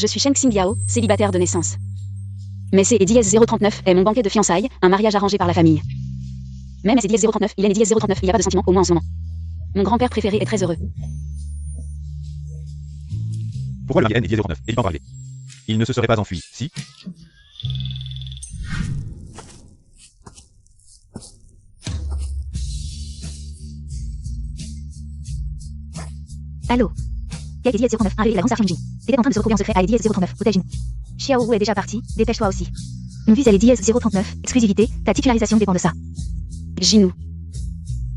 Je suis Sheng Xingyao, célibataire de naissance. Mais c'est Eddie-039 est mon banquet de fiançailles, un mariage arrangé par la famille. Même Eddie-039, il est Eddie-039, il n'y a pas de sentiment, au moins en ce moment. Mon grand-père préféré est très heureux. Pourquoi le mari Eddie-039 et il peut en parler? Il ne se serait pas enfui, si? Allô? Eddie-039, un réveil la grande star Xinji. Était en train de se retrouver en secret à Eddie-039, aux États-Unis. Xiao Wu est déjà parti, dépêche-toi aussi. On vise à Eddie-039, exclusivité, ta titularisation dépend de ça. Jinou.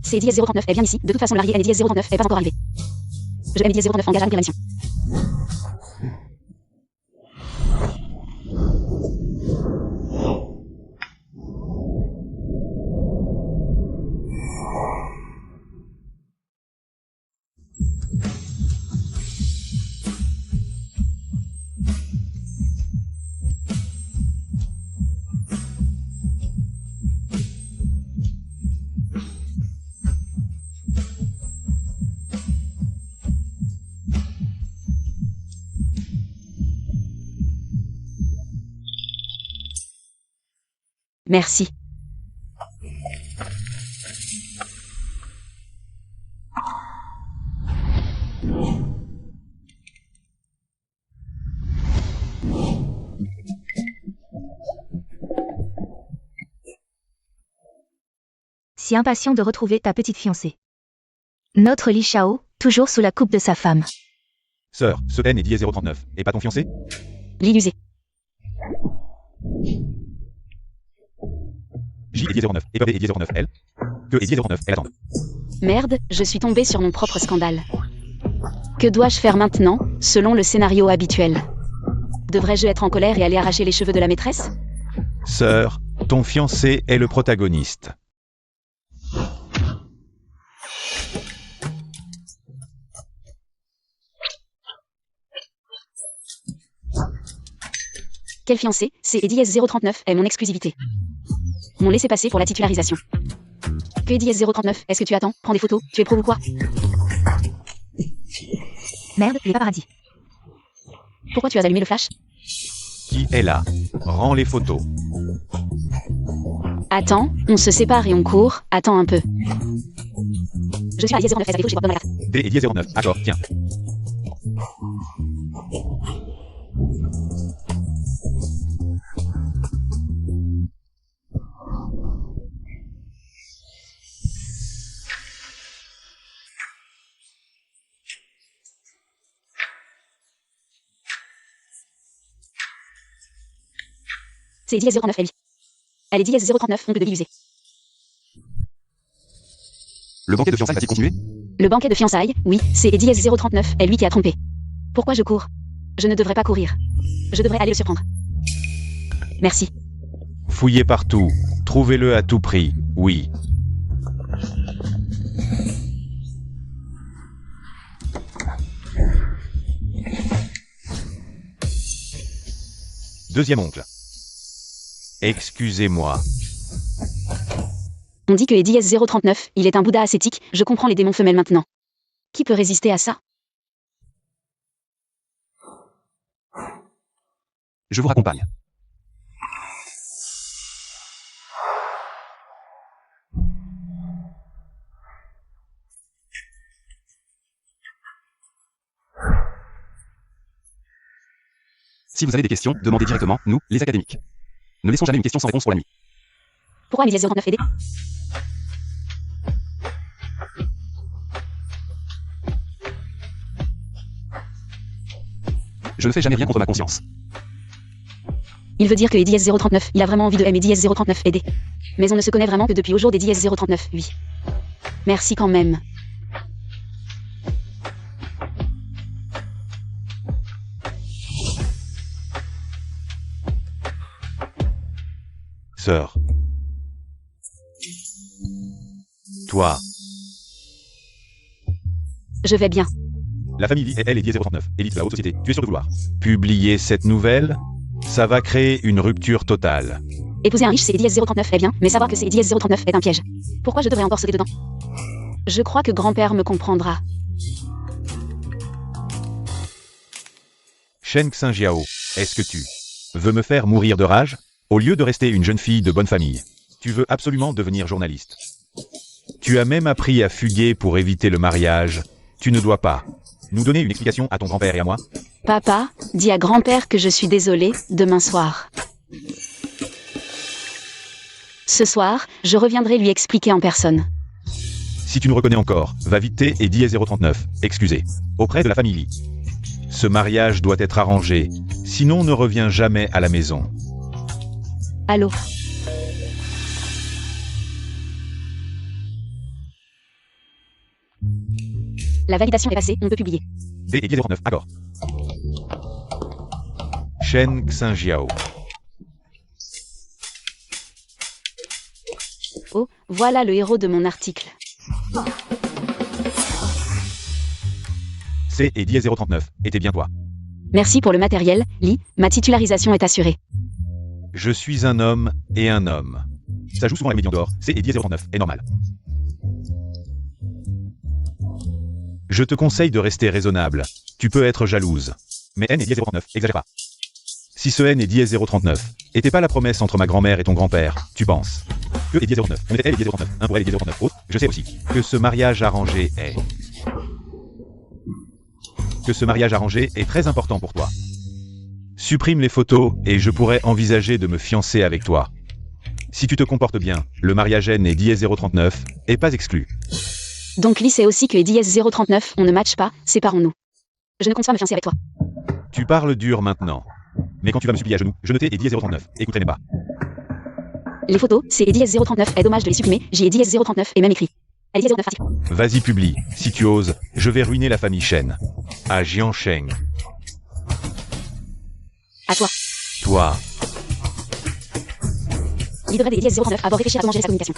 C'est Eddie-039 est bien ici, de toute façon le marié Eddie-039 est pas encore arrivé. Je aime Eddie-039 engage à remplir la mission. Merci. Si impatient de retrouver ta petite fiancée. Notre Li Shao, toujours sous la coupe de sa femme. Sœur, ce N Eddie-039 est pas ton fiancé? L'illusé. J Eddie-09 et Peuple Eddie-09 elle? Que Eddie-09 elle attend? Merde, je suis tombée sur mon propre scandale. Que dois-je faire maintenant, selon le scénario habituel? Devrais-je être en colère et aller arracher les cheveux de la maîtresse? Sœur, ton fiancé est le protagoniste. Quel fiancé? C'est Eddie-039 est mon exclusivité. Mon laissez-passer pour la titularisation. Que Eddie-039, est-ce que tu attends? Prends des photos, tu éprouves ou quoi? Merde, les paparazzis. Pourquoi tu as allumé le flash? Qui est là? Rends les photos. Attends, on se sépare et on court, attends un peu. Je suis à Eddie-039, est-ce que je porte dans la carte? D Eddie-09, accord, tiens. C'est Eddie-039 elle. Elle est Eddie-039, oncle de l'illusé. Le banquet de fiançailles va-t-il continuer? Le banquet de fiançailles, oui, c'est Eddie-039, est lui qui a trompé. Pourquoi je cours? Je ne devrais pas courir. Je devrais aller le surprendre. Merci. Fouillez partout. Trouvez-le à tout prix, oui. Deuxième oncle. Excusez-moi. On dit que Eddie-039, il est un Bouddha ascétique, je comprends les démons femelles maintenant. Qui peut résister à ça? Je vous raccompagne. Si vous avez des questions, demandez directement, nous, les académiques. Ne laissons jamais une question sans réponse pour la nuit. Pourquoi Eddie-039 aidé? Je ne fais jamais rien contre ma conscience. Il veut dire que Eddie-039, il a vraiment envie de aimer Eddie-039 aider. Mais on ne se connaît vraiment que depuis au jour d'Eddie-039, oui. Merci quand même. Sœur. Toi. Je vais bien. La famille Lee et elle est Eddie-039, élite de la haute société. Tu es sûr de vouloir publier cette nouvelle? Ça va créer une rupture totale. Épouser un riche, c'est Eddie-039 est bien, mais savoir que c'est Eddie-039 est un piège. Pourquoi je devrais encore sauter dedans? Je crois que grand-père me comprendra. Shen Xinjiao, est-ce que tu veux me faire mourir de rage? Au lieu de rester une jeune fille de bonne famille, tu veux absolument devenir journaliste. Tu as même appris à fuguer pour éviter le mariage. Tu ne dois pas nous donner une explication à ton grand-père et à moi? Papa, dis à grand-père que je suis désolée, demain soir. Ce soir, je reviendrai lui expliquer en personne. Si tu nous reconnais encore, va vite et dis 039, excusez, auprès de la famille. Ce mariage doit être arrangé, sinon ne reviens jamais à la maison. Allô? La validation est passée, on peut publier. D et 039, accord. Shen Xinjiao. Oh, voilà le héros de mon article. C et 039, était bien toi. Merci pour le matériel, Lee, ma titularisation est assurée. Je suis un homme et un homme. Ça joue souvent la médian d'or, C et 039, est normal. Je te conseille de rester raisonnable. Tu peux être jalouse. Mais N et 039, exagère pas. Si ce N et 039 était pas la promesse entre ma grand-mère et ton grand-père, tu penses que et 039, on était elle et 039, un pour elle et 039 autres, je sais aussi que ce mariage arrangé est... Que ce mariage arrangé est très important pour toi. Supprime les photos et je pourrais envisager de me fiancer avec toi. Si tu te comportes bien, le mariage N et 039 est pas exclu. Donc Lee sait aussi que Eddie 039, on ne matche pas, séparons-nous. Je ne compte pas me fiancer avec toi. Tu parles dur maintenant. Mais quand tu vas me supplier à genoux, je ne t'ai Eddie 039, écouterai même pas. Les photos, c'est Eddie 039, est dommage de les supprimer, j'ai Eddie 039 et même écrit. Eddie 039 article. Vas-y publie, si tu oses, je vais ruiner la famille Shen. À Jiansheng. À toi. Toi. Il devrait Eddie 039 avoir réfléchi à comment gérer sa communication.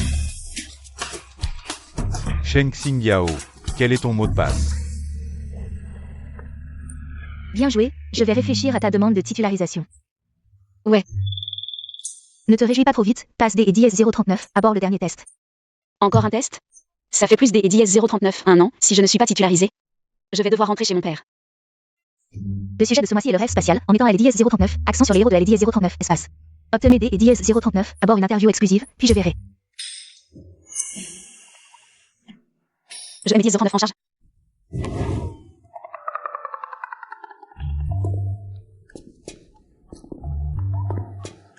Shen Xinjiao, quel est ton mot de passe? Bien joué, je vais réfléchir à ta demande de titularisation. Ouais. Ne te réjouis pas trop vite, passe D et dièse 039, aborde le dernier test. Encore un test? Ça fait plus des Eddie 039 un an, si je ne suis pas titularisée. Je vais devoir rentrer chez mon père. Le sujet de ce mois-ci est le rêve spatial, en mettant LD 039, accent sur les héros de LD 039, espace. Obtenez D et dièse 039, aborde une interview exclusive, puis je verrai. Je mets 039 en charge.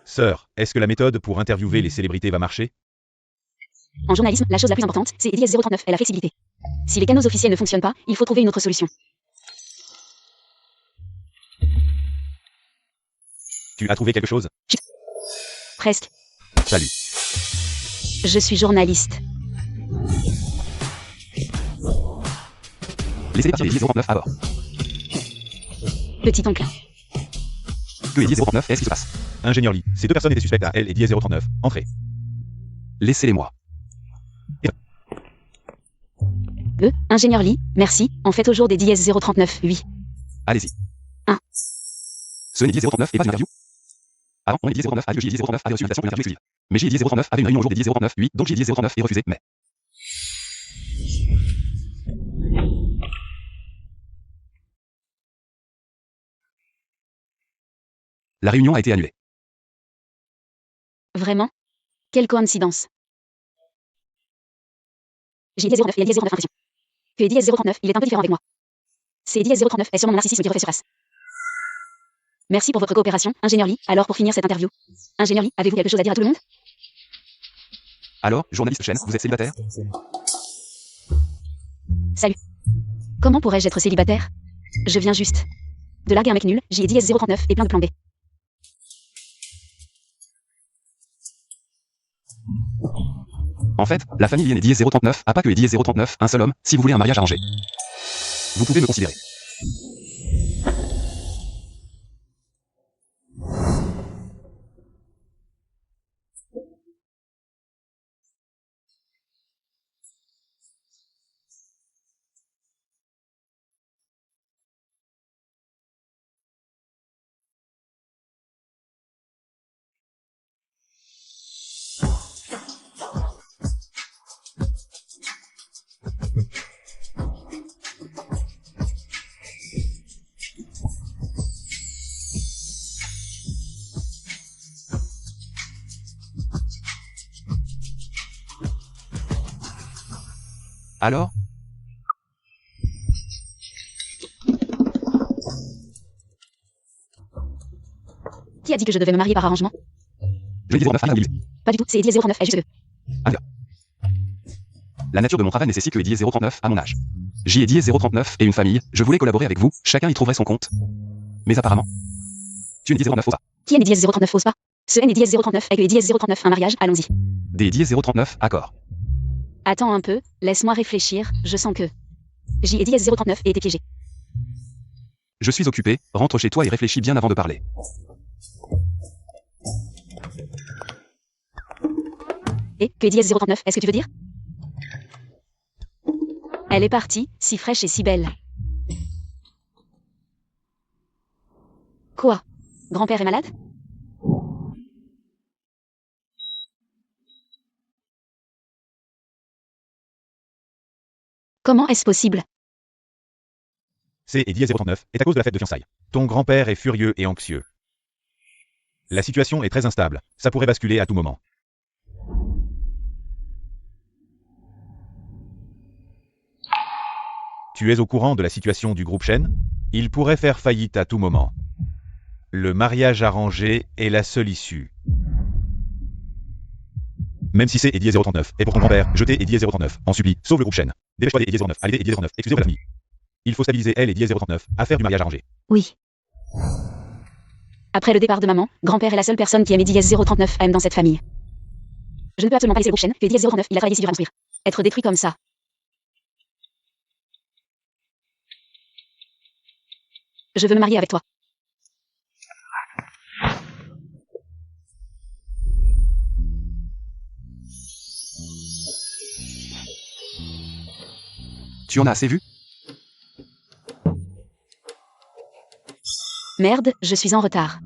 Sœur, est-ce que la méthode pour interviewer les célébrités va marcher? En journalisme, la chose la plus importante, c'est Eddie 039 et la flexibilité. Si les canaux officiels ne fonctionnent pas, il faut trouver une autre solution. Tu as trouvé quelque chose? Presque. Salut. Je suis journaliste. Laissez partir les 039 à bord. Petit oncle. Que est 039, qu'est-ce qui se passe? Ingénieur Lee, ces deux personnes étaient suspectes à elle et 039. Entrez. Laissez-les-moi. Ingénieur Lee, merci, en fait au jour des dièses 039, oui. Allez-y. 1. Ce n'est 039 et pas une interview? Avant, on est 039 a dit que J 039 a reçu une invitation pour une interview exclusive. Mais J 039 avait une réunion au jour des 039, oui, donc J 039 est refusé, mais... La réunion a été annulée. Vraiment? Quelle coïncidence. J'ai Eddie 039 et Eddie 039 impression. Que Eddie 039, il est un peu différent avec moi. C'est Eddie 039 est sûrement mon narcissisme qui refait surface. Merci pour votre coopération, ingénieur Lee. Alors pour finir cette interview. Ingénieur Lee, avez-vous quelque chose à dire à tout le monde? Alors, journaliste Chen, vous êtes célibataire? Salut. Comment pourrais-je être célibataire? Je viens juste de larguer un mec nul, j'ai Eddie 039 et plein de plans B. En fait, la famille Lien et Diez 039 a pas que Diez 039, un seul homme, si vous voulez un mariage arrangé. Vous pouvez me considérer. Alors? Qui a dit que je devais me marier par arrangement? Je Eddie 09 a oublié. Pas du tout, c'est Eddie 039, elle juste que... La nature de mon travail nécessite que Eddie 039 à mon âge. J Eddie 039 et une famille, je voulais collaborer avec vous, chacun y trouverait son compte. Mais apparemment, tu es Eddie 09 ose pas. Qui est Eddie 039 ose pas? Ce N est Eddie 039 et que Eddie 039 un mariage, allons-y. Des Eddie 039, accord. Attends un peu, laisse-moi réfléchir, je sens que... J Eddie 039 et été piégé. Je suis occupé, rentre chez toi et réfléchis bien avant de parler. Et que Eddie 039, est-ce que tu veux dire? Elle est partie, si fraîche et si belle. Quoi? Grand-père est malade? Comment est-ce possible? C'est Eddie 039, est à cause de la fête de fiançailles. Ton grand-père est furieux et anxieux. La situation est très instable, ça pourrait basculer à tout moment. Tu es au courant de la situation du groupe Shen? Il pourrait faire faillite à tout moment. Le mariage arrangé est la seule issue. Même si c'est Eddie 039, et pour ton grand-père, jetez Eddie 039, en supplie, sauve le groupe Shen. Dépêche-toi des Eddie 09, allez Eddie 09, excusez-moi la famille. Il faut stabiliser elle et Eddie 039, à faire du mariage arrangé. Oui. Après le départ de maman, grand-père est la seule personne qui aime Eddie 039 AM dans cette famille. Je ne peux absolument pas laisser le groupe Shen, que Eddie 039, il a travaillé si dur à construire. Être détruit comme ça. Je veux me marier avec toi. Tu en as assez vu? Merde, je suis en retard.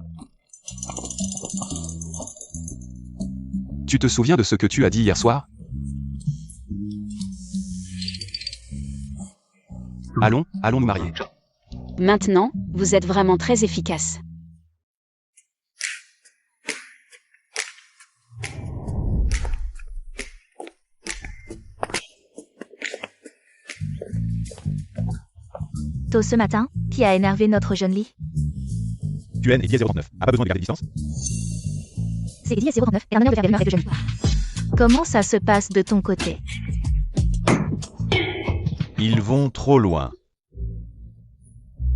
Tu te souviens de ce que tu as dit hier soir? Allons nous marier. Maintenant, vous êtes vraiment très efficace. Tôt ce matin, qui a énervé notre jeune lit? Tu es Eddie 039, a pas besoin de garder distance? C'est Eddie 039 et un honneur de faire des rumeurs avec le jeune lit. Comment ça se passe de ton côté? Ils vont trop loin.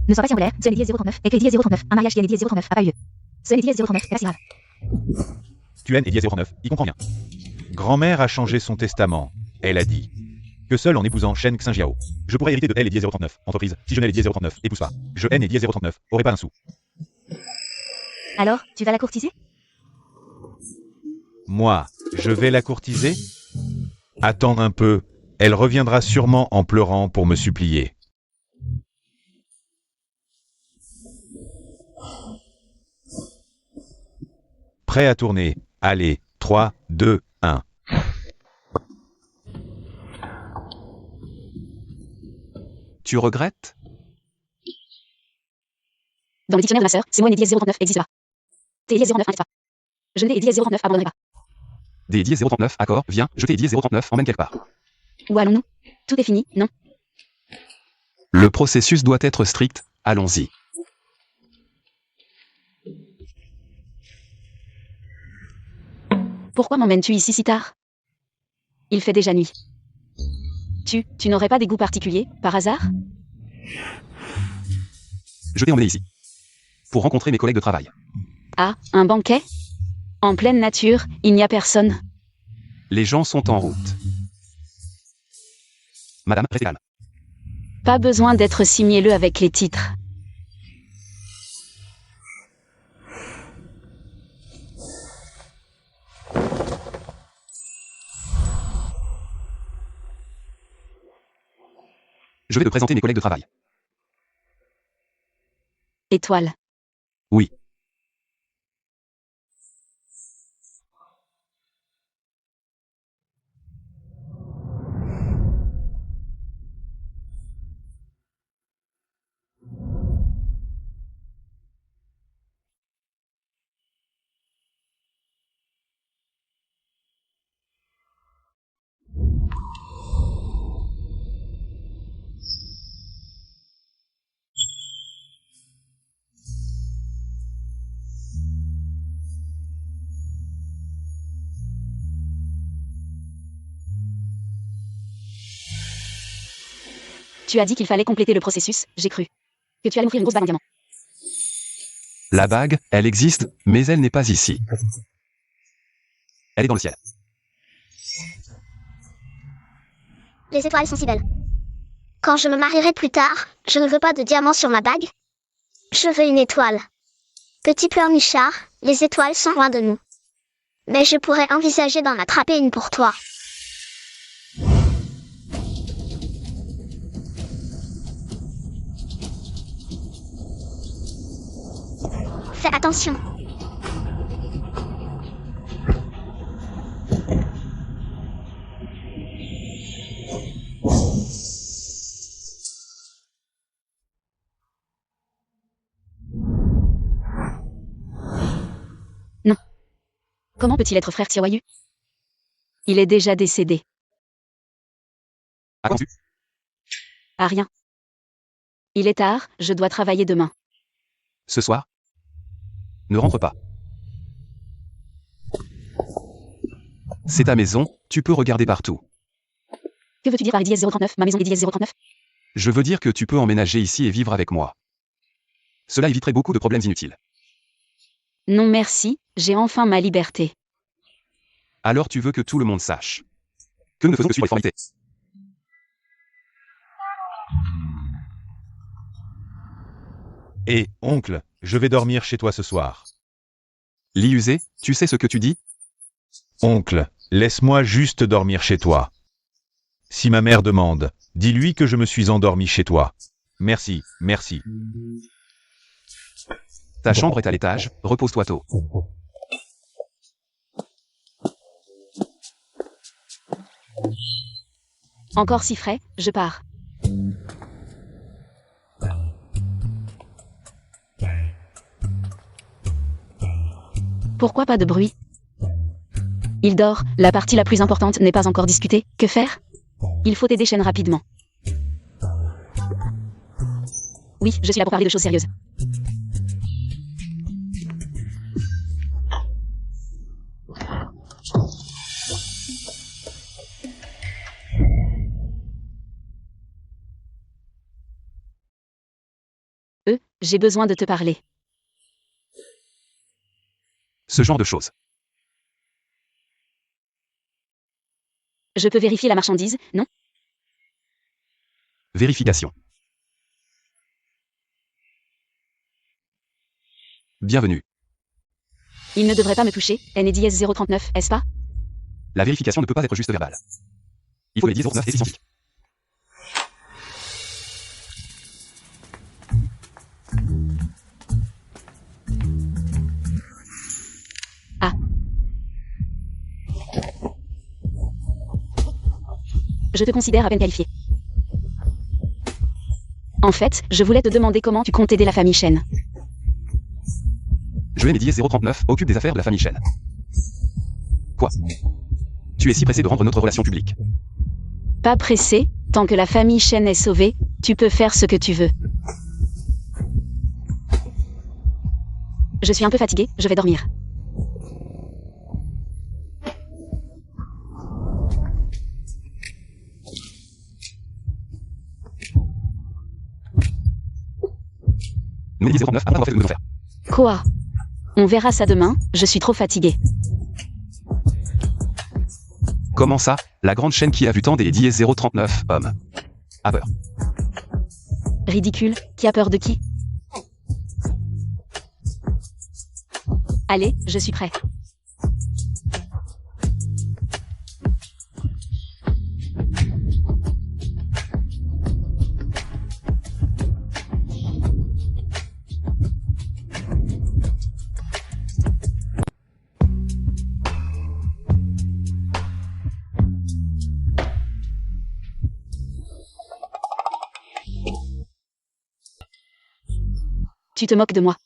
Ne sois pas si en colère, ce Eddie 039 et que Eddie 039, un mariage qui est Eddie 039 a pas eu lieu. Ce Eddie 039 est pas si grave. Tu es Eddie 039, il comprend rien. Grand-mère a changé son testament. Elle a dit que seul en épousant Shen Xinjiao, je pourrais hériter de elle et Eddie 039, entreprise, si je n'ai Eddie 039, épouse pas. Je haine Eddie 039, aurait pas un sou. Alors, tu vas la courtiser? Moi, je vais la courtiser? Attends un peu, elle reviendra sûrement en pleurant pour me supplier. Prêt à tourner, allez, 3, 2, 1. Tu regrettes? Dans le dictionnaire de ma sœur, c'est moi Eddie 039 n'existe pas. T'es Eddie 039 pas. Je n'ai Eddie 039 abandonnerai pas. Des Eddie 039, accord, viens, jeter Eddie 039 emmène quelque part. Où allons-nous? Tout est fini, non? Le processus doit être strict, allons-y. Pourquoi m'emmènes-tu ici si tard? Il fait déjà nuit. Tu n'aurais pas des goûts particuliers, par hasard? Je t'ai emmené ici. Pour rencontrer mes collègues de travail. Ah, un banquet? En pleine nature, il n'y a personne. Les gens sont en route. Madame, restez calme. Pas besoin d'être si mielleux avec les titres. Je vais te présenter mes collègues de travail. Étoile. Oui. Tu as dit qu'il fallait compléter le processus, j'ai cru. Que tu allais m'offrir une grosse bague en diamant. La bague, elle existe, mais elle n'est pas ici. Elle est dans le ciel. Les étoiles sont si belles. Quand je me marierai plus tard, je ne veux pas de diamant sur ma bague. Je veux une étoile. Petit pleurnichard, les étoiles sont loin de nous. Mais je pourrais envisager d'en attraper une pour toi. Fais attention. Comment peut-il être frère Xiaoyu? Il est déjà décédé. À quand tu? Ah rien. Il est tard, je dois travailler demain. Ce soir? Ne rentre pas. C'est ta maison, tu peux regarder partout. Que veux-tu dire par Eddie S039, ma maison Eddie S039? Je veux dire que tu peux emménager ici et vivre avec moi. Cela éviterait beaucoup de problèmes inutiles. Non merci, j'ai enfin ma liberté. Alors tu veux que tout le monde sache que nous ne faisons que suivre les formalités. Et, oncle, je vais dormir chez toi ce soir. Li Usé, tu sais ce que tu dis? Oncle, laisse-moi juste dormir chez toi. Si ma mère demande, dis-lui que je me suis endormi chez toi. Merci, merci. Ta chambre est à l'étage, repose-toi tôt. Encore si frais, je pars. Pourquoi pas de bruit? Il dort, la partie la plus importante n'est pas encore discutée, que faire? Il faut aider Shen rapidement. Oui, je suis là pour parler de choses sérieuses. J'ai besoin de te parler. Ce genre de choses. Je peux vérifier la marchandise, non? Vérification. Bienvenue. Il ne devrait pas me toucher, N.E.D.I.S 039, est-ce pas? La vérification ne peut pas être juste verbale. Il faut les 10 09 et 600. Ah. Je te considère à peine qualifié. En fait, je voulais te demander comment tu comptes aider la famille Shen. Je ai N.E.D.I.S 039, occupe des affaires de la famille Shen. Quoi? Tu es si pressé de rendre notre relation publique. Pas pressé, tant que la famille Shen est sauvée, tu peux faire ce que tu veux. Je suis un peu fatiguée, je vais dormir. N.E.D.I.S 039 après avoir fait ce que nous devons faire. Quoi? On verra ça demain, je suis trop fatiguée. Comment ça? La grande chaîne qui a vu tant des N.E.D.I.S 039, homme. A peur. Ridicule, qui a peur de qui? Allez, je suis prêt. Tu te moques de moi.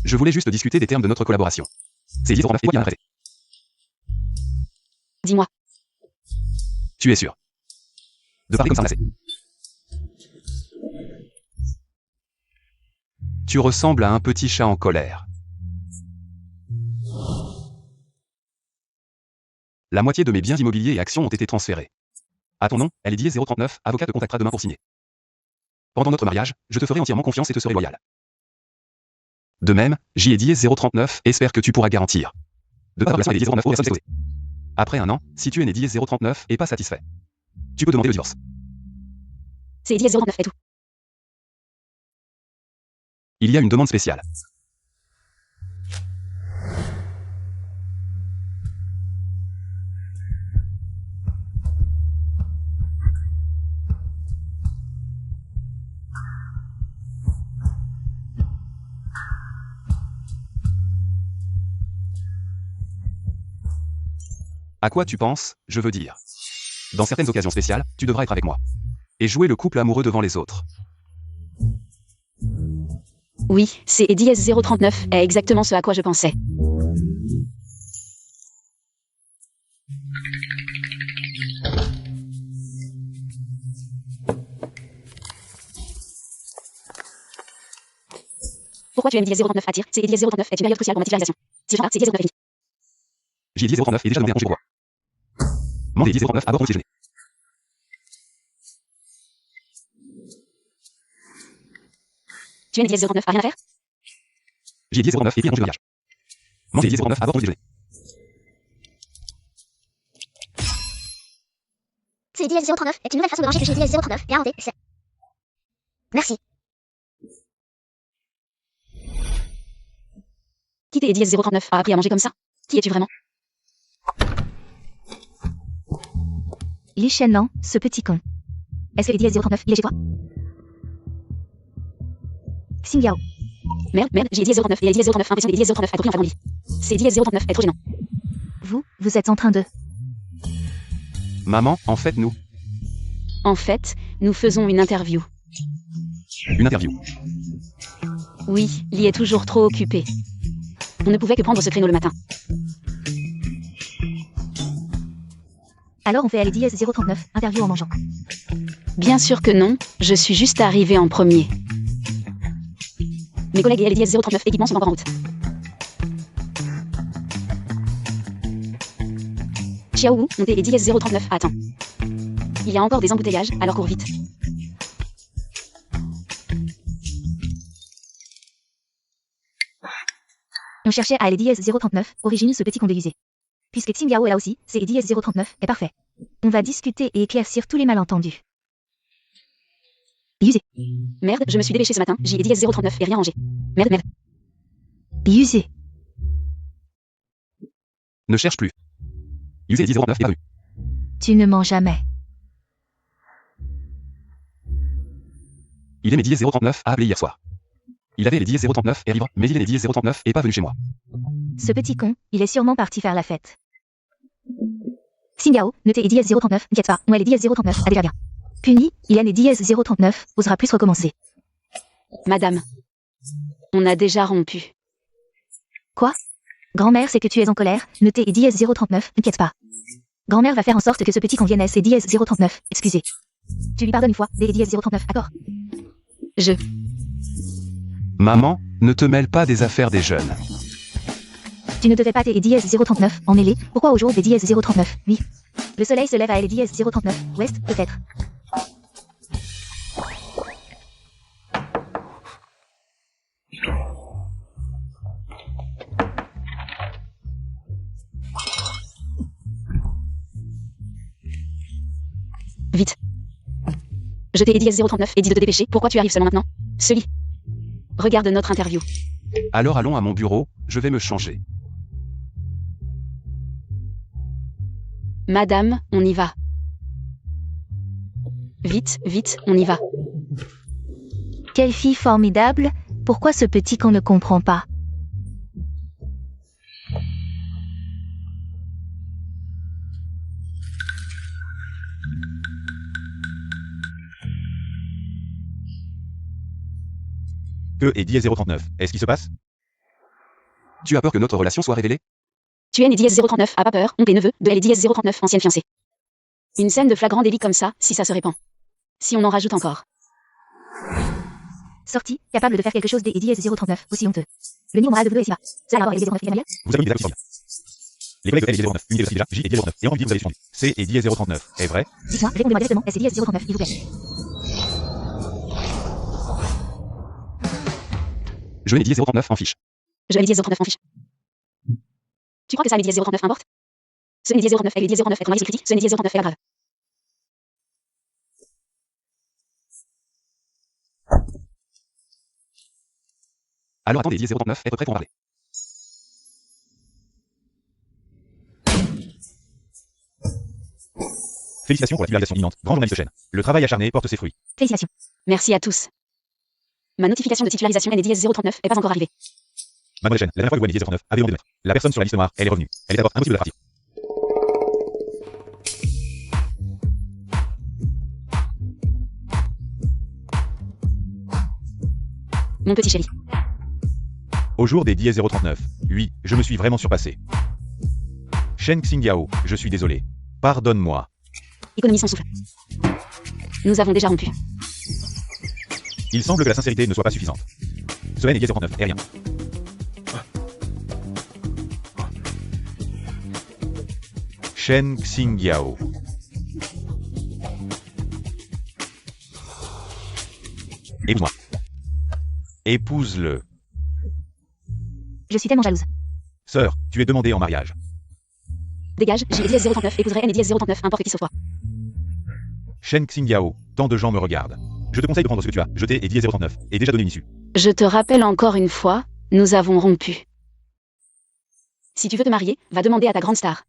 Je voulais juste discuter des termes de notre collaboration. C'est N.E.D.I.S 039 et il y a un traité. Dis-moi. Tu es sûr de parler comme ça là, c'est. Tu ressembles à un petit chat en colère. La moitié de mes biens immobiliers et actions ont été transférés. À ton nom, N.E.D.I.S 039, avocat te contactera demain pour signer. Pendant notre mariage, je te ferai entièrement confiance et te serai loyal. De même, J et Diez 039 espère que tu pourras garantir de ta relation avec Diez 039 aux personnes exposées. Après un an, si tu es né Diez 039 et pas satisfait, tu peux demander le divorce. C'est Diez 039 et tout. Il y a une demande spéciale. À quoi tu penses, je veux dire. Dans certaines occasions spéciales, tu devras être avec moi. Et jouer le couple amoureux devant les autres. Oui, c'est Diez 039 est exactement ce à quoi je pensais. Pourquoi tu aimes Diez 039 attire? C'est Diez 039 est une période cruciale pour ma titularisation. Si je repars, c'est Diez 039 est fini. J et Diez 039 est déjà nommé à congé pour toi. Mande et Diez 039 à bord pour le déjeuner. Tu aimes Diez 039 a rien à faire? J et Diez 039 est pris à congé de mariage. Mande et Diez 039 à bord pour le déjeuner. C'est Diez 039 est une nouvelle façon de manger que j'ai Diez 039 et inventée. C'est... Merci. Qui t'es Diez 039 a appris à manger comme ça? Qui es-tu vraiment? Li Shenlan, ce petit con. Est-ce que Diez 039 il est chez toi? Xingyao. Merde, j'ai Diez 039 et Diez 039 impression des Diez 039 a compris en favant de lui. C'est Diez 039 est trop gênant. Vous êtes en train de... Maman, en fait, nous. En fait, nous faisons une interview. Une interview. Oui, Li est toujours trop occupé. On ne pouvait que prendre ce créneau le matin. Alors on fait aller Diez 039, interview en mangeant. Bien sûr que non, je suis juste arrivé en premier. Mes collègues et les Diez 039 équipements sont encore en route. Xiaowu, montez les Diez 039, attends. Il y a encore des embouteillages, alors cours vite. On cherchait à aller Diez 039, origine ce petit con déguisé. Puisque Xingyao est là aussi, c'est Diez 039 est parfait. On va discuter et éclaircir tous les malentendus. Yusé. Merde, je me suis dépêché ce matin, j'ai Diez 039 et rien rangé. Merde. Yusé. Ne cherche plus. Use et Diez 039 est paru. Tu ne mens jamais. Il est né Diez 039 a appelé hier soir. Il avait les Diez 039 et libre, mais il est né Diez 039 et pas venu chez moi. Ce petit con, il est sûrement parti faire la fête. Xingyao, notez Diez 039, n'inquiète pas, moi les Diez 039, a déjà bien. Puni, il est né Diez 039, osera plus recommencer. Madame, on a déjà rompu. Quoi? Grand-mère sait que tu es en colère, notez Diez 039, n'inquiète pas. Grand-mère va faire en sorte que ce petit con vienne c'est Diez 039, excusez. Tu lui pardonnes une fois, des Diez 039, accord? Maman, ne te mêle pas des affaires des jeunes. Tu ne devais pas tes Diez 039, en mêler, pourquoi au jour des Diez 039, oui. Le soleil se lève à Diez 039, ouest, peut-être. Vite. Je t'ai Diez 039 et dit de te dépêcher, pourquoi tu arrives seulement maintenant? Sully. Regarde notre interview. Alors allons à mon bureau, je vais me changer. Madame, on y va. Vite, on y va. Quelle fille formidable, pourquoi ce petit qu'on ne comprend pas? Que est Diez 039? Est-ce qui se passe? Tu as peur que notre relation soit révélée? Tu es né Diez 039, a pas peur, oncle et neveu, de elle Diez 039, ancienne fiancée. Une scène de flagrant délit comme ça, si ça se répand. Si on en rajoute encore. Sorti, capable de faire quelque chose des Diez 039, aussi honteux. Le niveau moral de Bleu est si bas. Cela a rapport avec les 039 et Gabriel? Vous avez une déjà les collègues de L et Diez 039, une déjà, J et Diez 039, et en vous avez suspendu. C et Diez 039, est vrai? Dites-moi, répondez-moi directement, est-ce Diez 039, il vous plaît? Je n'ai dit 039 en fiche. Je NDS 039 en fiche. Tu crois que ça NDS 039 importe? Ce NDS 039 et NDS 039 être journaliste critique, ce NDS 039 est la grave. Alors attendez, 039, être prêt pour en parler. Félicitations pour la vulgarisation imminente. Grand journaliste chaîne. Le travail acharné porte ses fruits. Félicitations. Merci à tous. Ma notification de titularisation NDS 039 est pas encore arrivée. Mademoiselle Chen, la dernière fois que vous NDS 039 avait envie de mettre la personne sur la liste noire, elle est revenue. Elle est d'abord impossible de la partir. Mon petit chéri. Au jour des 10 039, oui, je me suis vraiment surpassé. Shen Xingyao, je suis désolé. Pardonne-moi. Économise son souffle. Nous avons déjà rompu. Il semble que la sincérité ne soit pas suffisante. Ce NDS 039 est rien. Shen Xingyao. Épouse-moi. Épouse-le. Je suis tellement jalouse. Sœur, tu es demandée en mariage. Dégage, J et 039 épouserait N et 039, importe qui sauf toi. Shen Xingyao, tant de gens me regardent. Je te conseille de prendre ce que tu as jeté et 039 et déjà donné une issue. Je te rappelle encore une fois, nous avons rompu. Si tu veux te marier, va demander à ta grande star.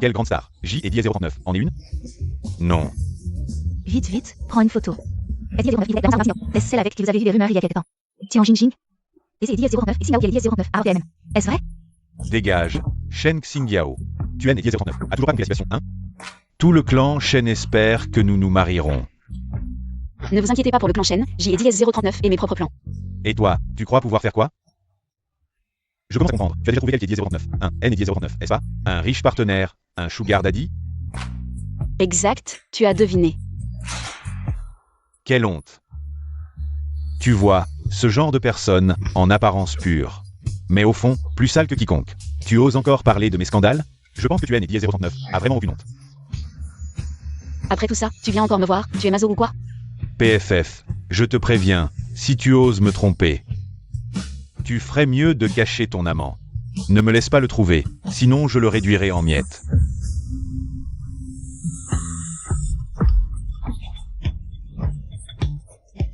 Quelle grande star? J et 039 en est une? Non. Vite, vite, prends une photo. Est-ce 039 il est dans un rassemblement? Est-ce celle avec qui vous avez vu les rumeurs il y a quelque temps? Tian Jingjing. Et c'est 039 et Xingyao qui est 039 à RPM. Est-ce vrai? Dégage. Shen Xingyao. Tu es et 039. A toujours pas une classification 1. Tout le clan Shen espère que nous nous marierons. Ne vous inquiétez pas pour le clan Shen, J et 039 et mes propres plans. Et toi, tu crois pouvoir faire quoi? Je commence à comprendre. Tu as déjà trouvé quelqu'un qui est 039. Un N et 039, est-ce pas? Un riche partenaire, un sugar daddy? Exact, tu as deviné. Quelle honte. Tu vois, ce genre de personne, en apparence pure. Mais au fond, plus sale que quiconque. Tu oses encore parler de mes scandales? Je pense que tu es et 039 a vraiment aucune honte. Après tout ça, tu viens encore me voir, tu es maso ou quoi? PFF, je te préviens, si tu oses me tromper, tu ferais mieux de cacher ton amant. Ne me laisse pas le trouver, sinon je le réduirai en miettes.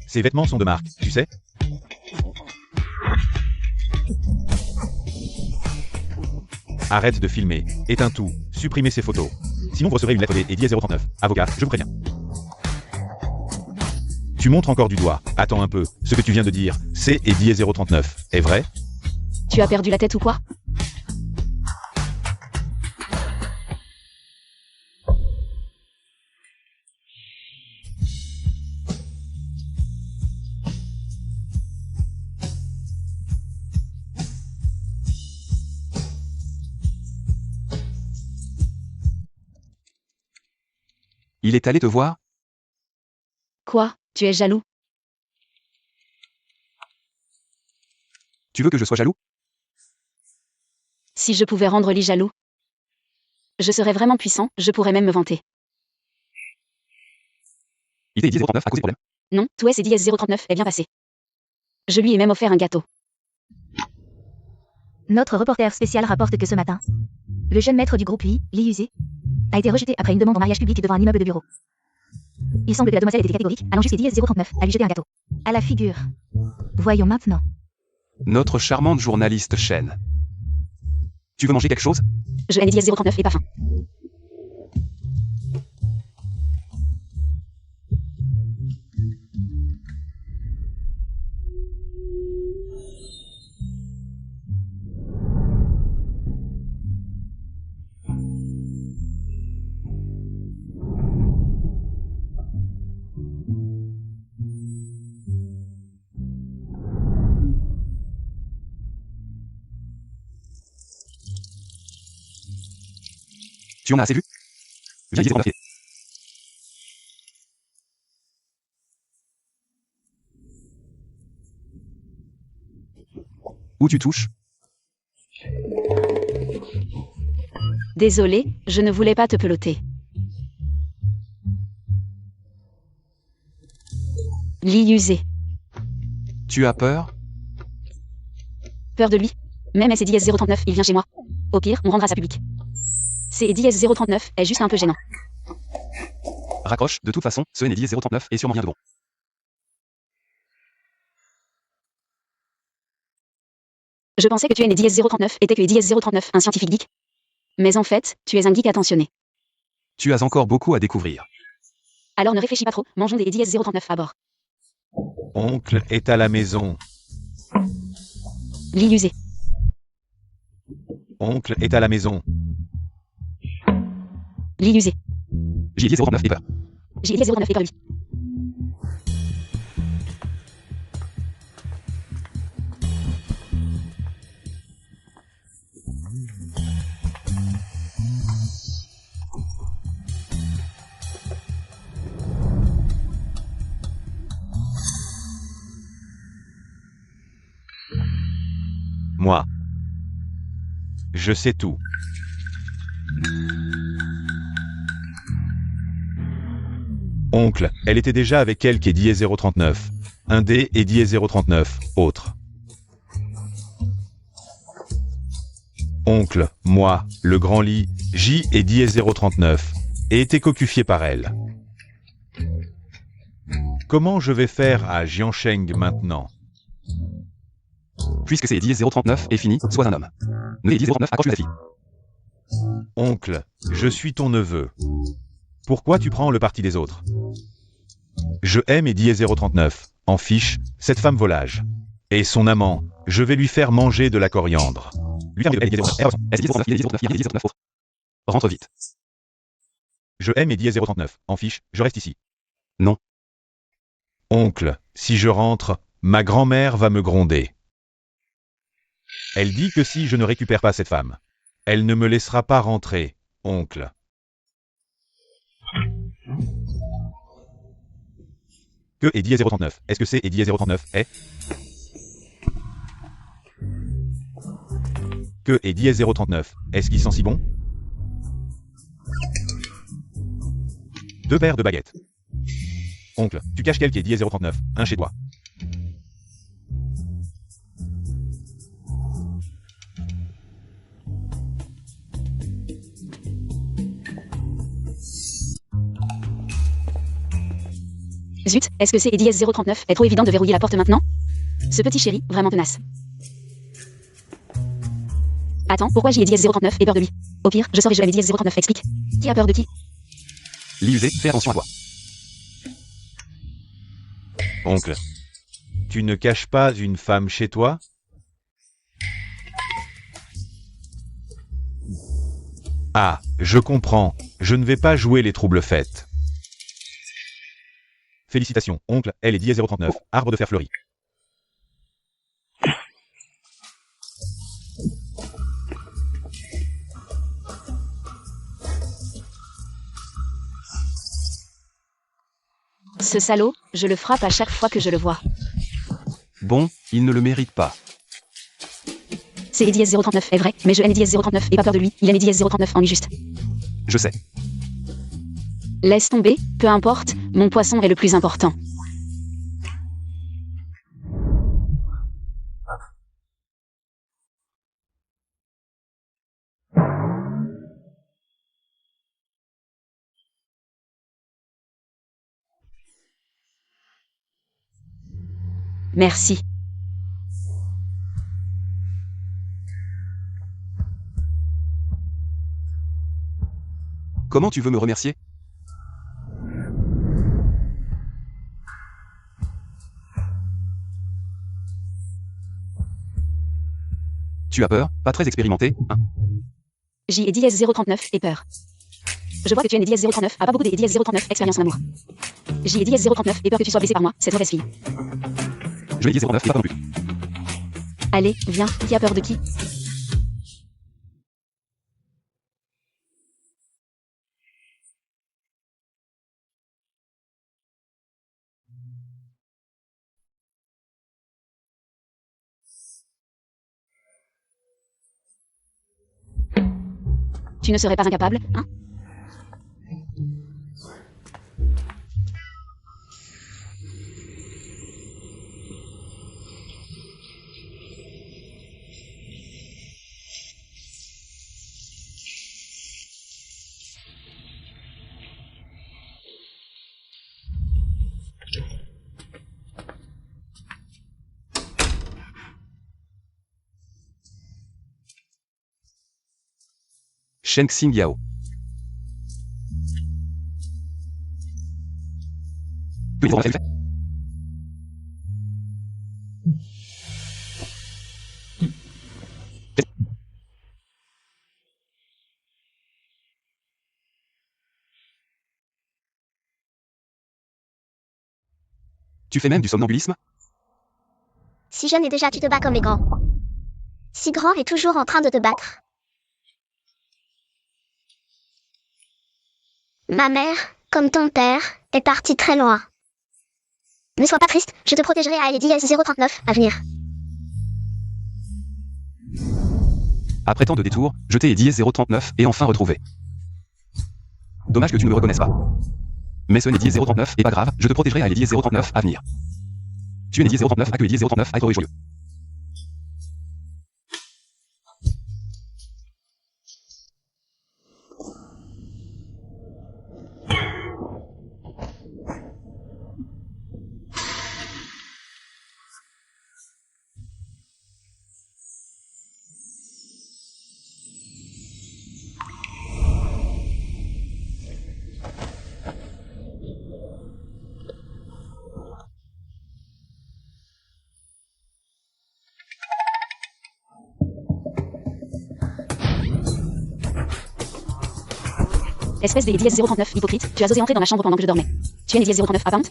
Ces vêtements sont de marque, tu sais? Arrête de filmer, éteins tout, supprimez ces photos. Sinon vous recevrez une lettre et 039. Avocat, je vous préviens. Tu montres encore du doigt. Attends un peu, ce que tu viens de dire, c'est et 039, est vrai? Tu as perdu la tête ou quoi? Il est allé te voir? Quoi? Tu es jaloux? Tu veux que je sois jaloux? Si je pouvais rendre Lee jaloux, je serais vraiment puissant, je pourrais même me vanter. Il est 039 à cause des problèmes. Non, tout est 039 est bien passé. Je lui ai même offert un gâteau. Notre reporter spécial rapporte que ce matin, le jeune maître du groupe Lee Yuzé, a été rejeté après une demande en mariage public devant un immeuble de bureau. Il semble que la demoiselle ait été catégorique, allant jusqu'à 039 à lui jeter un gâteau. À la figure. Voyons maintenant. Notre charmante journaliste Shen. Tu veux manger quelque chose? Je N 039 et pas faim. Tu en as assez vu? Viens 039. Où tu touches? Désolé, je ne voulais pas te peloter. Lee Yuzé. Tu as peur? Peur de lui. Même SEDIS 039, il vient chez moi. Au pire, on rendra ça public. SEDIS 039 est juste un peu gênant. Raccroche, de toute façon, ce NDIS 039 est sûrement rien de bon. Je pensais que tu es NDIS 039 était que NDIS 039, un scientifique geek. Mais en fait, tu es un geek attentionné. Tu as encore beaucoup à découvrir. Alors ne réfléchis pas trop, mangeons des NDIS 039 à bord. Oncle est à la maison. Lit usé. Oncle est à la maison. Lit usé. JDIS 039 et peur. JDIS 039 et peur lui. Moi. Je sais tout. Oncle, elle était déjà avec elle qui est 039. Un D et 039, autre. Oncle, moi, le grand lit, J et 039, et été cocufié par elle. Comment je vais faire à Jiansheng maintenant? Puisque c'est NDIS 039 est fini, sois un homme. Ne NDIS 039 accroche la fille. Oncle, je suis ton neveu. Pourquoi tu prends le parti des autres? Je aime Eddie 039, en fiche, cette femme volage. Et son amant, je vais lui faire manger de la coriandre. Lui faire NDIS 039, autre. Rentre vite. Je aime Eddie 039, en fiche, je reste ici. Non. Oncle, si je rentre, ma grand-mère va me gronder. Elle dit que si je ne récupère pas cette femme, elle ne me laissera pas rentrer, oncle. Que est Eddie 039? Est-ce que c'est Eddie 039 est? Que est Eddie 039? Est-ce qu'il sent si bon? 2 paires de baguettes. Oncle, tu caches quel qui est Eddie 039, un chez toi. Zut, est-ce que c'est NDIS 039 est trop évident de verrouiller la porte maintenant? Ce petit chéri, vraiment tenace. Attends, pourquoi j'ai NDIS 039 et peur de lui? Au pire, je sors et je NDIS 039, explique. Qui a peur de qui? Lit usé, fais attention à toi. Oncle, tu ne caches pas une femme chez toi? Ah, je comprends, je ne vais pas jouer les troubles fêtes. Félicitations, oncle, elle est 039, arbre de fer fleuri. Ce salaud, je le frappe à chaque fois que je le vois. Bon, il ne le mérite pas. C'est NDIS 039 est vrai, mais je NDIS 039 et pas peur de lui, il aime NDIS 039 en lui juste. Je sais. Laisse tomber, peu importe, mon poisson est le plus important. Merci. Comment tu veux me remercier? Tu as peur, pas très expérimenté, hein? J et 039 et peur. Je vois que tu es NDIS 039, a pas beaucoup de NDIS 039 expérience en amour. J et 039 et peur que tu sois blessé par moi, cette mauvaise fille. Je NDIS 039 et pas non plus. Allez, viens, qui a peur de qui? Tu ne serais pas incapable, hein? Shen Xing Yao. Que les fait. Tu fais même du somnambulisme? Si jeune et déjà tu te bats comme les grands. Si grand et toujours en train de te battre. Ma mère, comme ton père, est partie très loin. Ne sois pas triste, je te protégerai à Lady S039 à venir. Après tant de détours, je t'ai Eddie S039 et enfin retrouvé. Dommage que tu ne me reconnaisses pas. Mais ce n'est Eddie S039 et pas grave, je te protégerai à Lady S039 à venir. Tu es Eddie S039 à que Eddie S039 à être heureux et joyeux. Espèce de Lady S039, hypocrite, tu as osé entrer dans ma chambre pendant que je dormais. Tu es Lady S039, apparente?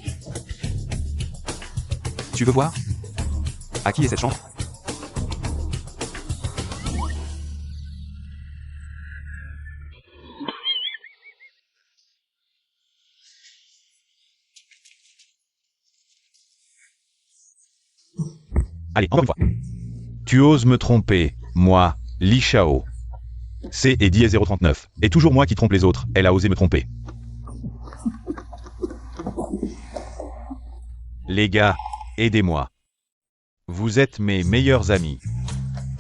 Tu veux voir? À qui est cette chambre? Allez, encore une fois. Tu oses me tromper, moi, Li Shao. C'est Eddie S039. Et toujours moi qui trompe les autres, elle a osé me tromper. Les gars, aidez-moi. Vous êtes mes meilleurs amis.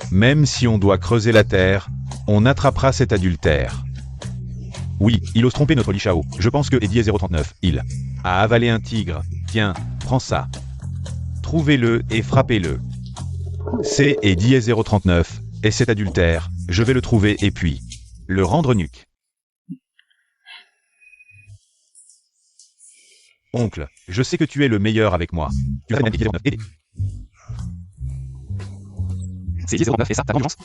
Même si on doit creuser la terre, on attrapera cet adultère. Oui, il ose tromper notre Li Shao. Je pense que Eddie S039, il a avalé un tigre. Tiens, prends ça. Trouvez-le et frappez-le. C'est Eddie S039, et cet adultère, je vais le trouver et puis le rendre nuque. Oncle, je sais que tu es le meilleur avec moi. Tu vas Eddie S039 aider. C'est Eddie S039 et ça, ta vengeance?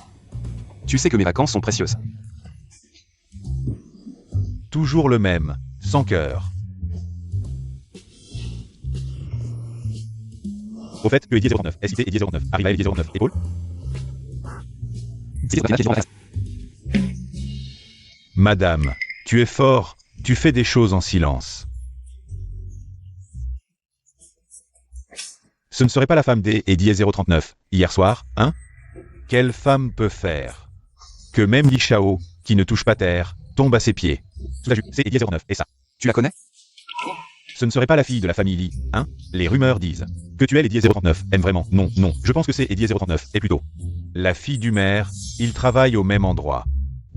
Tu sais que mes vacances sont précieuses. Toujours le même, sans cœur. Au fait que Eddie S039, est cité Eddie S039, arrive à Eddie S039, épaule. Madame, tu es fort, tu fais des choses en silence. Ce ne serait pas la femme d'Eddie S039, hier soir, hein? Quelle femme peut faire que même Li Shao, qui ne touche pas terre, tombe à ses pieds? C'est Eddie S039, et ça. Tu la connais? Ce ne serait pas la fille de la famille Li, hein? Les rumeurs disent que tu es Eddie S039, aime vraiment. Non, non, je pense que c'est Eddie S039, et plutôt la fille du maire, ils travaillent au même endroit.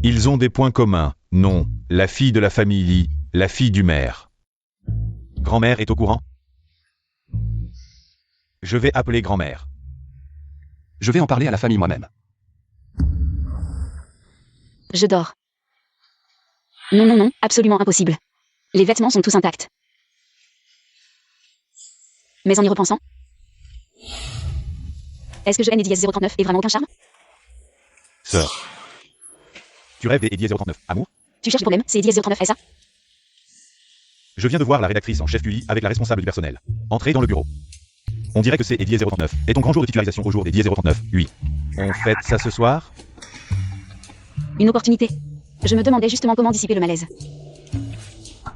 Ils ont des points communs. Non, la fille de la famille Li, la fille du maire. Grand-mère est au courant? Je vais appeler grand-mère. Je vais en parler à la famille moi-même. Je dors. Non, non, non, absolument impossible. Les vêtements sont tous intacts. Mais en y repensant, est-ce que je haine Eddie S039 et vraiment aucun charme? Sœur. Tu rêves des Eddie S039, amour? Tu cherches des problèmes, c'est Eddie S039, est ça? Je viens de voir la rédactrice en chef Cully avec la responsable du personnel. Entrez dans le bureau. On dirait que c'est Eddie S039. Et ton grand jour de titularisation au jour d'Eddie S039, oui. On fête ça ce soir? Une opportunité. Je me demandais justement comment dissiper le malaise.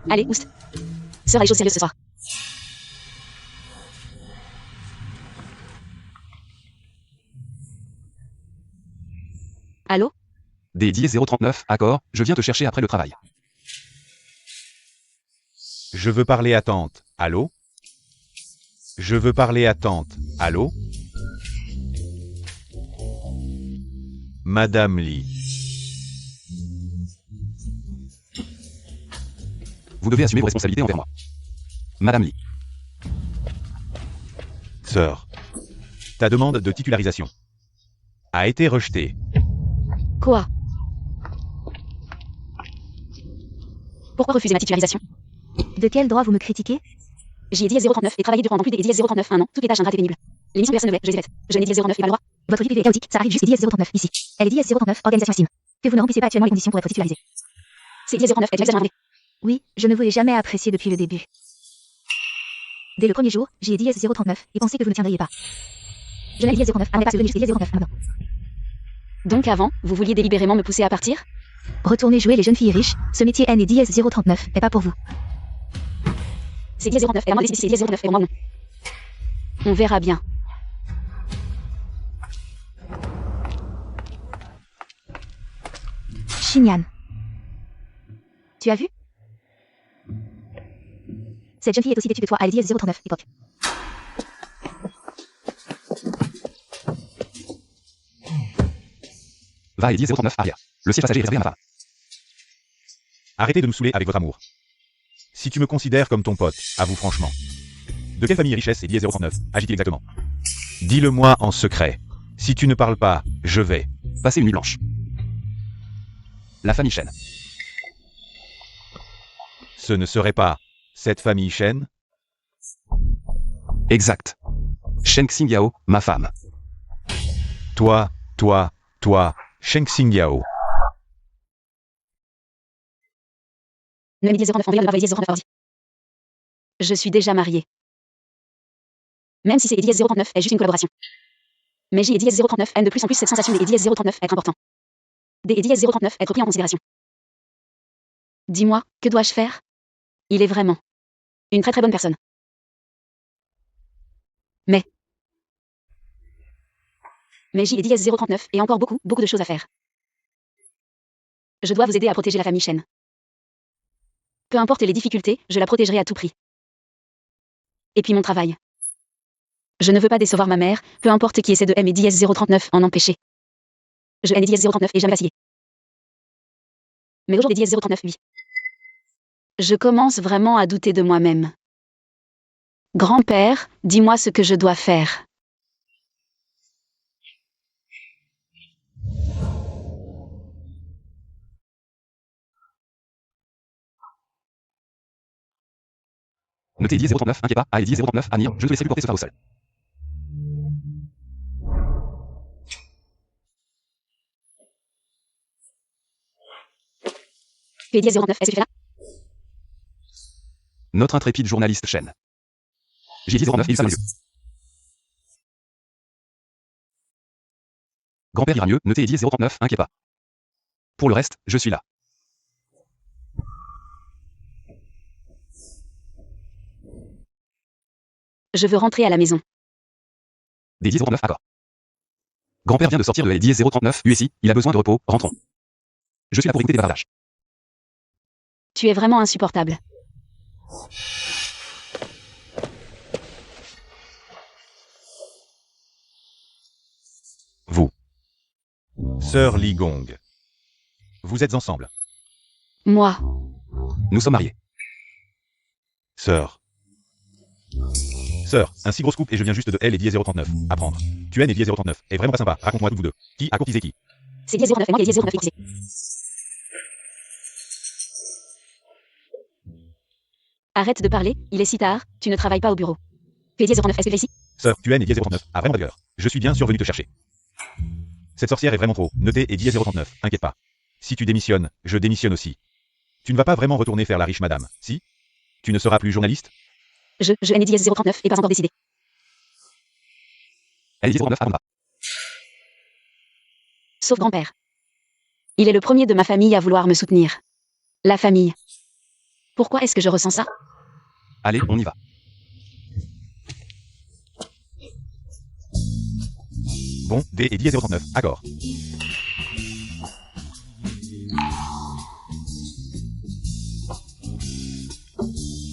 Allez, oust. Sœur a les choses sérieuses ce soir. Allô? Des Eddie S039, accord, je viens te chercher après le travail. Je veux parler à tante. Allô? Je veux parler à tante. Allô? Madame Li. Vous devez assumer vos responsabilités envers moi. Madame Li. Sœur. Ta demande de titularisation a été rejetée. Quoi? Pourquoi refuser ma titularisation? De quel droit vous me critiquez? J'y ai dit S039 et travaillé durant plus des 039 un an, toutes les tâches ingrates et pénibles. L'émission personne ne voulait, je les ai faites. Je n'ai dit S039 et pas le droit. Votre vie privée est chaotique, ça arrive juste c'est 039 ici. Elle est 039, organisation Steam. Que vous ne remplissez pas actuellement les conditions pour être titularisé. C'est 039 est exagéré. Oui, je ne vous ai jamais apprécié depuis le début. Dès le premier jour, j'y ai dit 039 et pensé que vous ne tiendriez pas. Je n'ai dit 039, à pas se venir jusqu'à 039 maintenant. Donc avant, vous vouliez délibérément me pousser à partir? Retournez jouer les jeunes filles riches, ce métier N est 039, mais pas pour vous. C'est 039 et à moi de décider si c'est 039 et pour moi ou non. On verra bien. Xinyan. Tu as vu? Cette jeune fille est aussi vêtue que toi, elle est 039, époque. Va et 039 arrière. Le siège passager est réservé à ma femme. Arrêtez de me saouler avec votre amour. Si tu me considères comme ton pote, avoue franchement. De quelle famille richesse est 039 agit-il exactement? Dis-le-moi en secret. Si tu ne parles pas, je vais. Passer une nuit blanche. La famille Shen. Ce ne serait pas cette famille Shen? Exact. Shen Xingyao, ma femme. Toi, Sheng Xingyao. Ne me dis 039 en vérité, ne pas 039 ordi. Je suis déjà mariée. Même si c'est Eddie 039 est juste une collaboration. Mais j'ai Eddie 039 aime de plus en plus cette sensation des Eddie 039 être important. Des Eddie 039 être pris en considération. Dis-moi, que dois-je faire? Il est vraiment une très très bonne personne. Mais j'ai Eddie 039 et encore beaucoup de choses à faire. Je dois vous aider à protéger la famille Shen. Peu importe les difficultés, je la protégerai à tout prix. Et puis mon travail. Je ne veux pas décevoir ma mère, peu importe qui essaie de M et Eddie 039 en empêcher. Je haine Eddie 039 et jamais vacillé. Mais aujourd'hui Eddie 039, oui. Je commence vraiment à douter de moi-même. Grand-père, dis-moi ce que je dois faire. Notez Eddie 039, inquiet pas, à Eddie 039, à venir, je ne te laisserai plus porter ce fardeau seul. Tu es Eddie 039, est-ce que tu fais là? Notre intrépide journaliste Shen. J'ai dit 09 et il s'en est mieux. Grand-père ira mieux, notez Eddie 039, inquiet pas. Pour le reste, je suis là. Je veux rentrer à la maison. Des 039, accord. Grand-père vient de sortir de la 039, USI, il a besoin de repos, rentrons. Je suis là pour écouter des bavardages. Tu es vraiment insupportable. Vous. Sœur Li Gong. Vous êtes ensemble. Moi. Nous sommes mariés. Sœur, un si gros scoop et je viens juste de elle et Eddie 039. Apprendre. Tu aimes Eddie 039. Est vraiment pas sympa. Raconte-moi toutes vous deux. Qui a courtisé qui? C'est Eddie 039 et moi Eddie 039 courtisé. Arrête de parler, il est si tard, tu ne travailles pas au bureau. Tu es Eddie 039, est-ce que tu es ici? Sœur, tu aimes Eddie 039. Ah vraiment d'ailleurs. Je suis bien sûr venu te chercher. Cette sorcière est vraiment trop. Notez Eddie 039. Inquiète pas. Si tu démissionnes, je démissionne aussi. Tu ne vas pas vraiment retourner faire la riche madame, si? Tu ne seras plus journaliste? Je haine Eddie 039 et pas encore décidé. Elle est 039 à combat. Sauf grand-père. Il est le premier de ma famille à vouloir me soutenir. La famille. Pourquoi est-ce que je ressens ça? Allez, on y va. Bon, D et Eddie 039. Accord.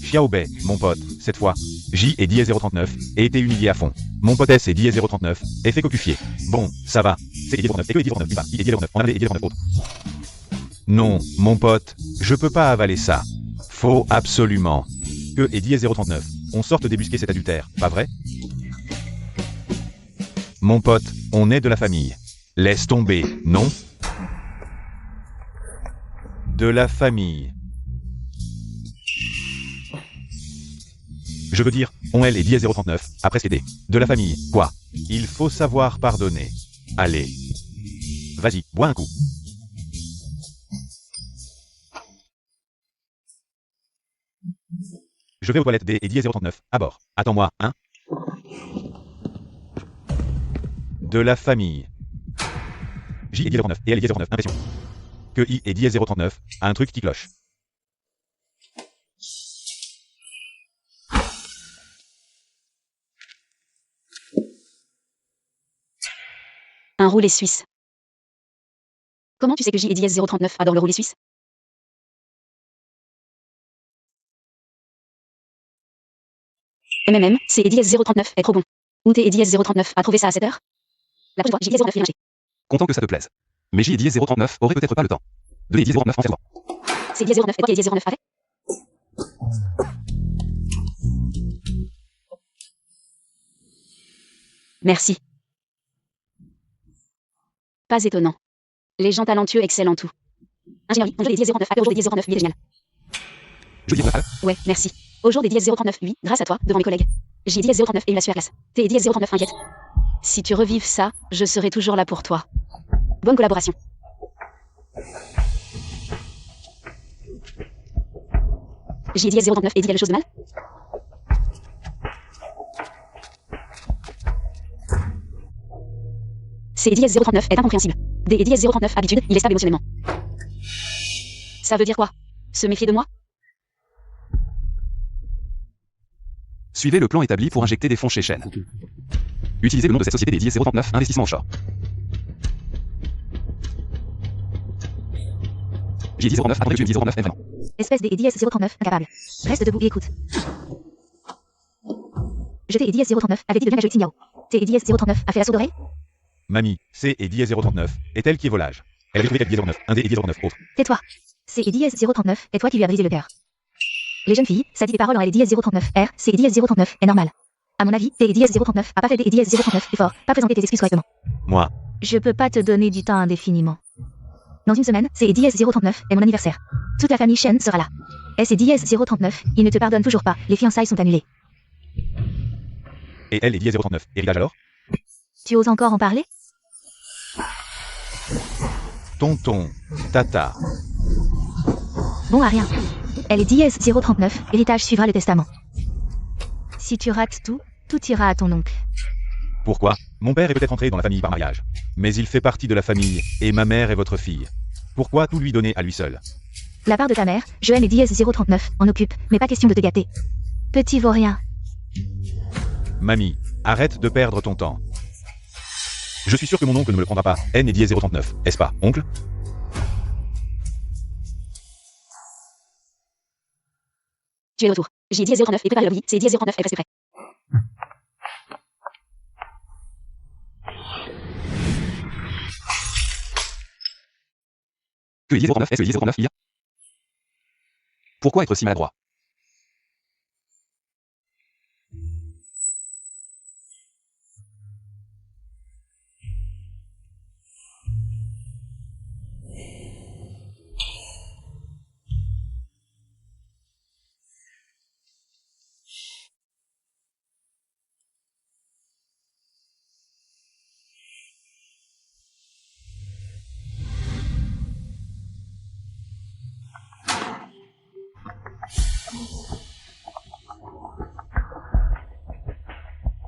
Xiaobei, mon pote, cette fois, J et Eddie 039, et été humilié à fond. Mon pote S et Eddie 039, est fait cocufier. Bon, ça va, c'est Eddie 039, et que Eddie 039, pas, Eddie 039, on a Eddie 039 autre. Non, mon pote, je peux pas avaler ça. Faut absolument que Eddie 039, on sorte débusquer cet adultère, pas vrai? Mon pote, on est de la famille. Laisse tomber, non? De la famille. Je veux dire, on L et dièse 039, après CD. De la famille, quoi. Il faut savoir pardonner. Allez. Vas-y, bois un coup. Je vais aux toilettes D et dièse 039, à bord. Attends-moi, hein. De la famille. J et dièse 09 et L et dièse 09, impression. Que I et dièse 039, a un truc qui cloche. Un roulet suisse. Comment tu sais que J et dièse 039 adore le roulet suisse? MMM, C et dièse 039 est trop bon. Ou T et dièse 039 a trouvé ça à 7 heures? La prochaine fois, J et dièse 039 est lâché. Content que ça te plaise. Mais J et dièse 039 aurait peut-être pas le temps. 2 et dièse 039 en fait droit. C et dièse 039 et toi et dièse 039 a fait? Merci. Pas étonnant. Les gens talentueux excellent en tout. Ingénierie, on joue les dièse 039 A au jour des dièse 039 8 est génial. Je dis mal. Ouais, merci. Au jour des dièse 039 8, grâce à toi, devant mes collègues. J dièse 039 et il a su à classe. T et dièse 039 inquiète. Si tu revives ça, je serai toujours là pour toi. Bonne collaboration. J dièse 039 et dit quelque chose de mal? C dièse 039 est incompréhensible. D et dièse 039 habitude, il est stable émotionnellement. Ça veut dire quoi? Se méfier de moi? Suivez le plan établi pour injecter des fonds chez Shen. Utilisez le nom de cette société des dièse 039 Investissement Offshore. J dièse 039 après J dièse 039 M vraiment. Espèce des et dièse 039, incapable. Reste debout et écoute. Jeté et dièse 039 avait dit de bien la jolie Signao. T et dièse 039 a fait l'assaut d'oreille? Mamie, C et dièse 039, est elle qui est volage. Elle avait trouvé 4 dièse 09, 1 D et dièse 09, autre. Tais-toi. C et dièse 039 est toi qui lui as brisé le cœur. Les jeunes filles, ça dit des paroles en L et dièse 039 R, C et dièse 039 est normal. À mon avis, T et dièse 039 a pas fait D et dièse 039 et fort, pas présenté tes excuses correctement. Moi. Je peux pas te donner du temps indéfiniment. Dans une semaine, C et dièse 039 est mon anniversaire. Toute la famille Shen sera là. S et dièse 039, il ne te pardonne toujours pas, les fiançailles sont annulées. Et elle et dièse 039, héritage alors? Tu oses encore en parler? Tonton, tata. Bon à rien. Elle est dièse 039, héritage suivra le testament. Si tu rates tout, tout ira à ton oncle. Pourquoi? Mon père est peut-être entré dans la famille par mariage. Mais il fait partie de la famille, et ma mère est votre fille. Pourquoi tout lui donner à lui seul? La part de ta mère, Joël et dièse 039, en occupe, mais pas question de te gâter. Petit vaurien. Mamie, arrête de perdre ton temps. Je suis sûr que mon oncle ne me le prendra pas. N et dièse 039, est-ce pas, oncle? Tu es de retour. J dièse 039 et prépare le lobby, C dièse 039 est presque prêt. Que dièse 039 est que dièse 039 il y a? Pourquoi être si maladroit?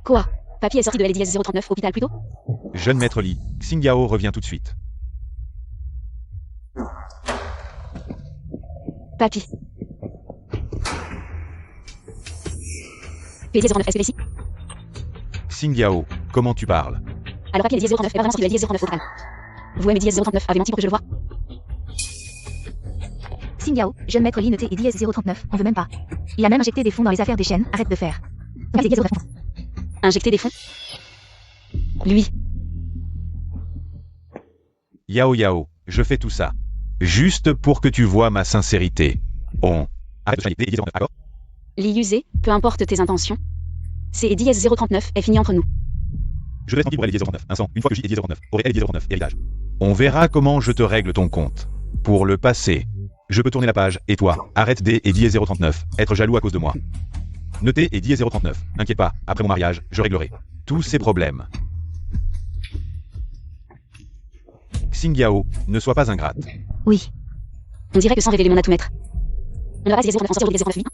Quoi? Papy est sorti de L dièse 039 hôpital plus tôt? Jeune maître Lee, Xingyao revient tout de suite. Papy. P dièse 039 est-ce que ici? Xingyao, comment tu parles? Alors papy est dièse 039 est pas vraiment sorti de L dièse 039 hôpital. Vous aimez dièse 039 avez menti pour que je le vois? Xingyao, jeune maître Lee noté et dièse 039, on veut même pas. Il a même injecté des fonds dans les affaires des chaînes, arrête de faire. Papy dièse 039. Injecter des fonds? Lui. Yao Yao, je fais tout ça. Juste pour que tu vois ma sincérité. On. Arrête de changer, D et dièse 039, d'accord? Lee usé, peu importe tes intentions. C et dièse 039 est fini entre nous. Je vais tranquille pour L et dièse 039, un sang, une fois que J et dièse 039, aurait L et dièse 039, héritage. On verra comment je te règle ton compte. Pour le passé. Je peux tourner la page, et toi, arrête D et dièse 039, être jaloux à cause de moi. Notez et Diez 039. Inquiète pas, après mon mariage, je réglerai tous ces problèmes. Xingyao, ne sois pas ingrate. Oui. On dirait que sans révéler mon à tout mettre. On aura Diez 039 en sortir au Diez 039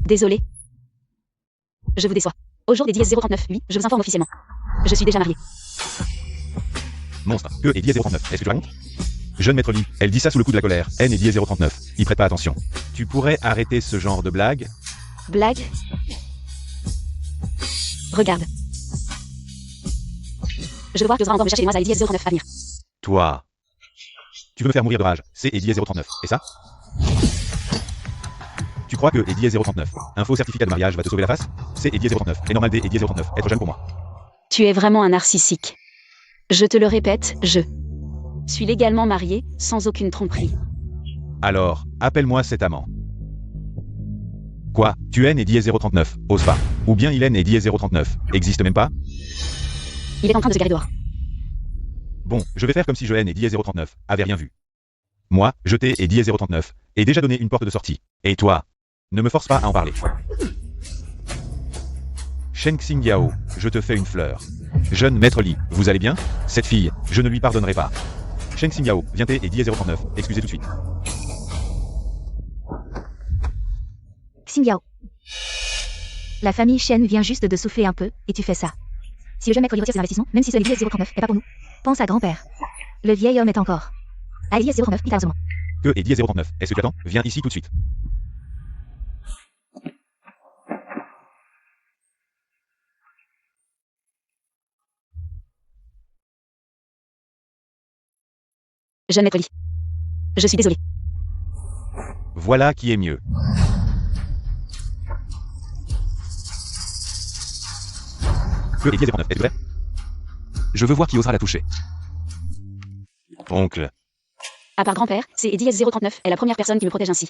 Désolé. Je vous déçois. Au jour des Diez 039, oui, je vous informe officiellement. Je suis déjà mariée. Monstre, que est Diez 039? Est-ce que tu racontes? Jeune maître Lee, elle dit ça sous le coup de la colère. N et Diez 039. Y prête pas attention. Tu pourrais arrêter ce genre de blague? Blague? Regarde. Je veux voir que tu oseras encore me chercher les noises à Diez 039 à venir. Toi. Tu veux me faire mourir de rage. C'est Diez 039. Et ça? Tu crois que Diez 039, un faux certificat de mariage va te sauver la face? C'est Diez 039. Et normal D et Diez 039. Être jeune pour moi. Tu es vraiment un narcissique. Je te le répète, je suis légalement mariée, sans aucune tromperie. Alors, appelle-moi cet amant. Quoi? Tu N et Diez 039. Ose pas. Ou bien il N et Diez 039. Existe même pas? Il est en train de se garer dehors. Bon, je vais faire comme si je N et Diez 039 avait rien vu. Moi, je t'ai et Diez 039 ai déjà donné une porte de sortie. Et toi? Ne me force pas à en parler. Shen Xingyao, je te fais une fleur. Jeune maître Li, vous allez bien? Cette fille, je ne lui pardonnerai pas. Shen Xingyao, viens t'es et Diez 039, excusez tout de suite. Xingyao. La famille Shen vient juste de souffler un peu, et tu fais ça. Si le jeune maître lui retire ses investissements, même si ce Diez 039 est pas pour nous, pense à grand-père. Le vieil homme est encore. À Diez 039, littéralement. Que est Diez 039? Est-ce que tu attends? Viens ici tout de suite. Jeune maître Lee. Je suis désolée. Voilà qui est mieux. Que est Diez 039? Es-tu prêt? Je veux voir qui osera la toucher. Oncle. À part grand-père, c'est Diez 039 est la première personne qui me protège ainsi.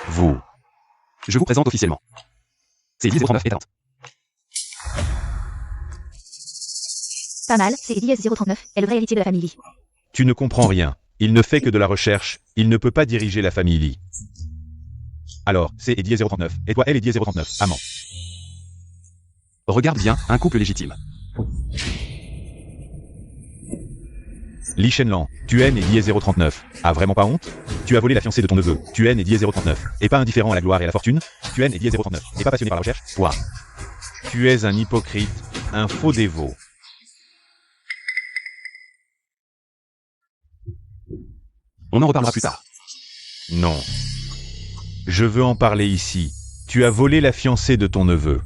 Vous. Je vous présente officiellement. C'est Diez 039 éteinte. Pas mal, c'est Diez 039 est le vrai héritier de la famille Lee. Tu ne comprends rien. Il ne fait que de la recherche. Il ne peut pas diriger la famille Lee. Alors, c'est Diez 039. Et toi, elle est Diez 039. Amant. Regarde bien, un couple légitime. Li Shenlan, tu N et Diez 039. A vraiment pas honte? Tu as volé la fiancée de ton neveu. Tu N et Diez 039. Et pas indifférent à la gloire et à la fortune? Tu N et Diez 039. Et pas passionné par la recherche? Toi. Tu es un hypocrite, un faux dévot. On en reparlera plus tard. Non. Je veux en parler ici. Tu as volé la fiancée de ton neveu.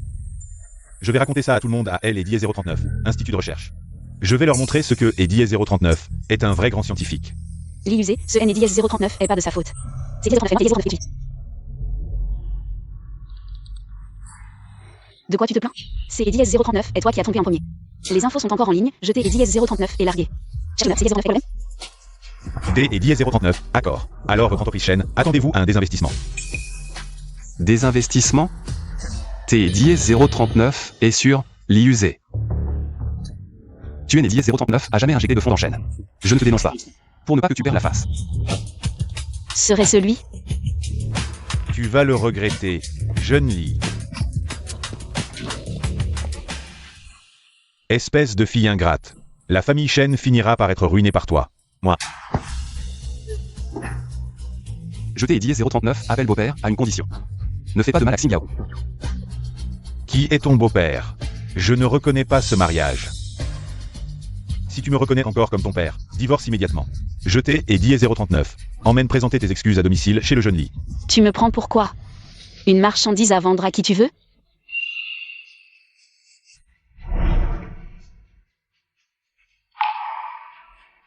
Je vais raconter ça à tout le monde à elle et Diez 039, Institut de recherche. Je vais leur montrer ce que Diez 039 est un vrai grand scientifique. Lee usé, ce N et Diez 039 est pas de sa faute. C'est Diez 039 et Diez 039 De quoi tu te plains? C'est Diez 039 et toi qui as trompé en premier. Les infos sont encore en ligne, jeté et Diez 039 est largué. C'est Diez 039 problème? D et Diez 039, accord. Alors votre entreprise chaîne, attendez-vous à un désinvestissement. Des investissements? T Diez 039 est sur l'IUZ. Tu es né Diez 039 a jamais injecté de fonds en chaîne. Je ne te dénonce pas. Pour ne pas que tu perdes la face. Serait celui? Tu vas le regretter, jeune Lee. Espèce de fille ingrate. La famille Shen finira par être ruinée par toi. Moi. Je t'ai Diez 039, appelle beau-père, à une condition. Ne fais pas de mal à Xingyao. Qui est ton beau-père? Je ne reconnais pas ce mariage. Si tu me reconnais encore comme ton père, divorce immédiatement. Je t'ai et Diez 039. Emmène présenter tes excuses à domicile chez le jeune Lee. Tu me prends pour quoi? Une marchandise à vendre à qui tu veux?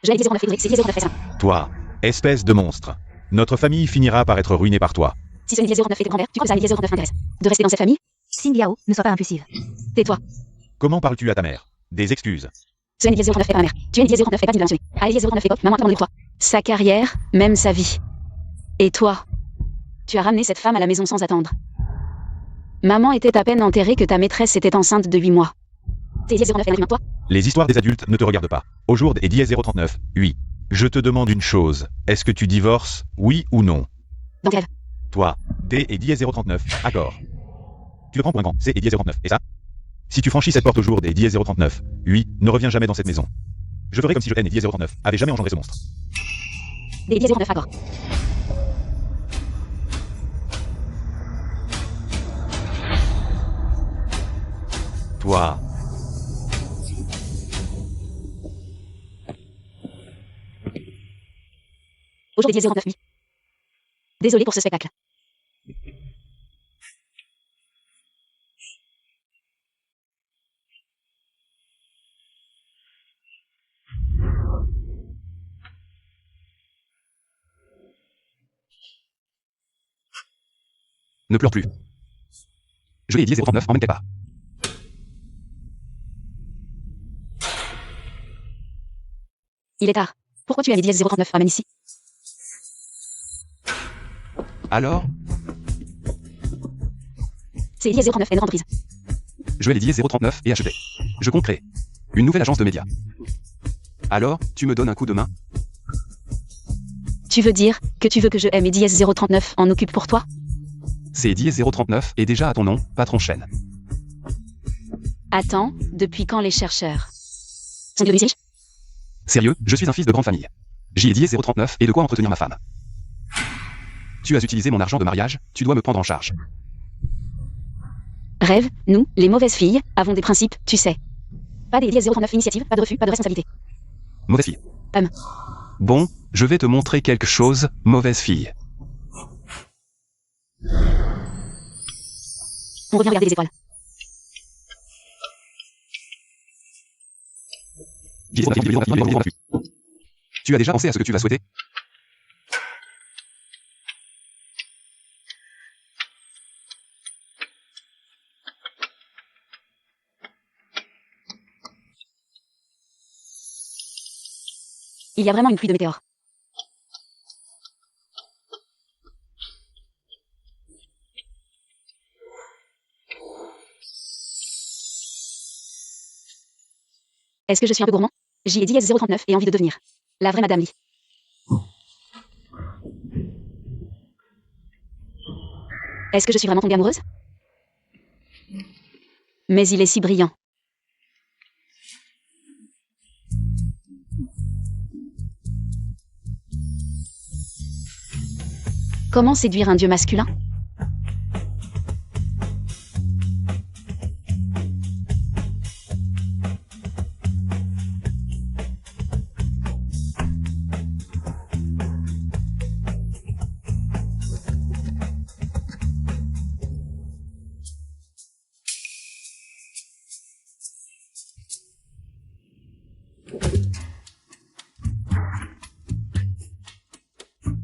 Je l'ai Diez 039 et c'est Diez 039 et ça. Toi, espèce de monstre. Notre famille finira par être ruinée par toi. Si ce n'est Diez 039 et ton grand-père, tu crois que ça Diez 039 m'intéresse? De rester dans cette famille? Xingyao, ne sois pas impulsive. Tais-toi. Comment parles-tu à ta mère? Des excuses. Ce n'est Diez 039 et pas ma mère. Tu es Diez 039 et pas digne de la mentionner. Allez Diez 039 et hop, maman attend toi. Sa carrière, même sa vie. Et toi? Tu as ramené cette femme à la maison sans attendre. Maman était à peine enterrée que ta maîtresse était enceinte de 8 mois. T'es Diez 039 et maintenant toi? Les histoires des adultes ne te regardent pas. Au jour des Diez 039, oui. Je te demande une chose. Est-ce que tu divorces, oui ou non? Dans quel rêve? Toi, D et dièse 039, accord. Tu le prends pour un grand, C et dièse 039, et ça? Si tu franchis cette porte au jour des dièse 039, lui, ne reviens jamais dans cette maison. Je ferai comme si je N et dièse 039 avait jamais engendré ce monstre. D et dièse 039, accord. Toi, Au jour des dièse 039, oui. Désolé pour ce spectacle. Ne pleure plus. Je l'ai dièse 039, emmène tes pas. Il est tard. Pourquoi tu as mis dièse 039, amène ici? Alors, C'est dièse 039, N entreprise. je vais les dièse 039 et acheter. Je compte créer une nouvelle agence de médias. Alors, tu me donnes un coup de main? Tu veux dire que tu veux que je aime et dièse 039 en occupe pour toi? C'est dièse 039 et déjà à ton nom, patron chaîne. Attends, depuis quand les chercheurs sont devenus si riches? Sérieux, je suis un fils de grande famille. J'y ai dièse 039 et de quoi entretenir ma femme. Tu as utilisé mon argent de mariage, tu dois me prendre en charge. Rêve, nous, les mauvaises filles, avons des principes, tu sais. Pas des dièse 039 initiative, pas de refus, pas de responsabilité. Mauvaise fille. Bon, je vais te montrer quelque chose, mauvaise fille. On revient regarder les étoiles. Tu as déjà pensé à ce que tu vas souhaiter? Il y a vraiment une pluie de météores. Est-ce que je suis un peu gourmand? J'y ai dièse 039 et envie de devenir la vraie Madame Lee. Est-ce que je suis vraiment tombée amoureuse? Mais il est si brillant. Comment séduire un dieu masculin?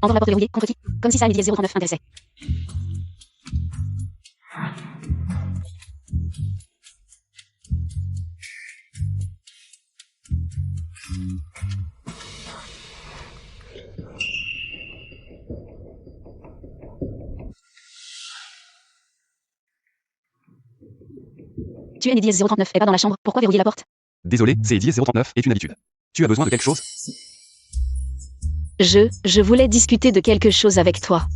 Envoie la porte verrouillée, contre qui? Comme si ça et dièse 039 intéressait. Tu es né dièse 039 et pas dans la chambre, pourquoi verrouiller la porte? Désolé, c'est dièse 039 est une habitude. Tu as besoin de quelque chose? Je voulais discuter de quelque chose avec toi.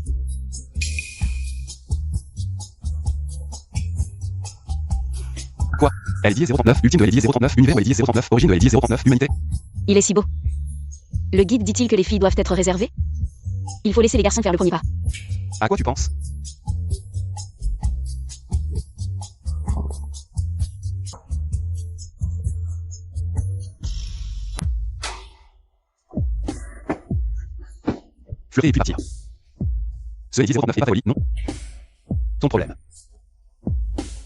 Quoi? LD 039, ultime de LD 039, univers LD 039, origine de LD 039, humanité. Il est si beau. Le guide dit-il que les filles doivent être réservées? Il faut laisser les garçons faire le premier pas. À quoi tu penses? Fleury et puis partir. Ce LD 039 est pas très joli, non? Ton problème.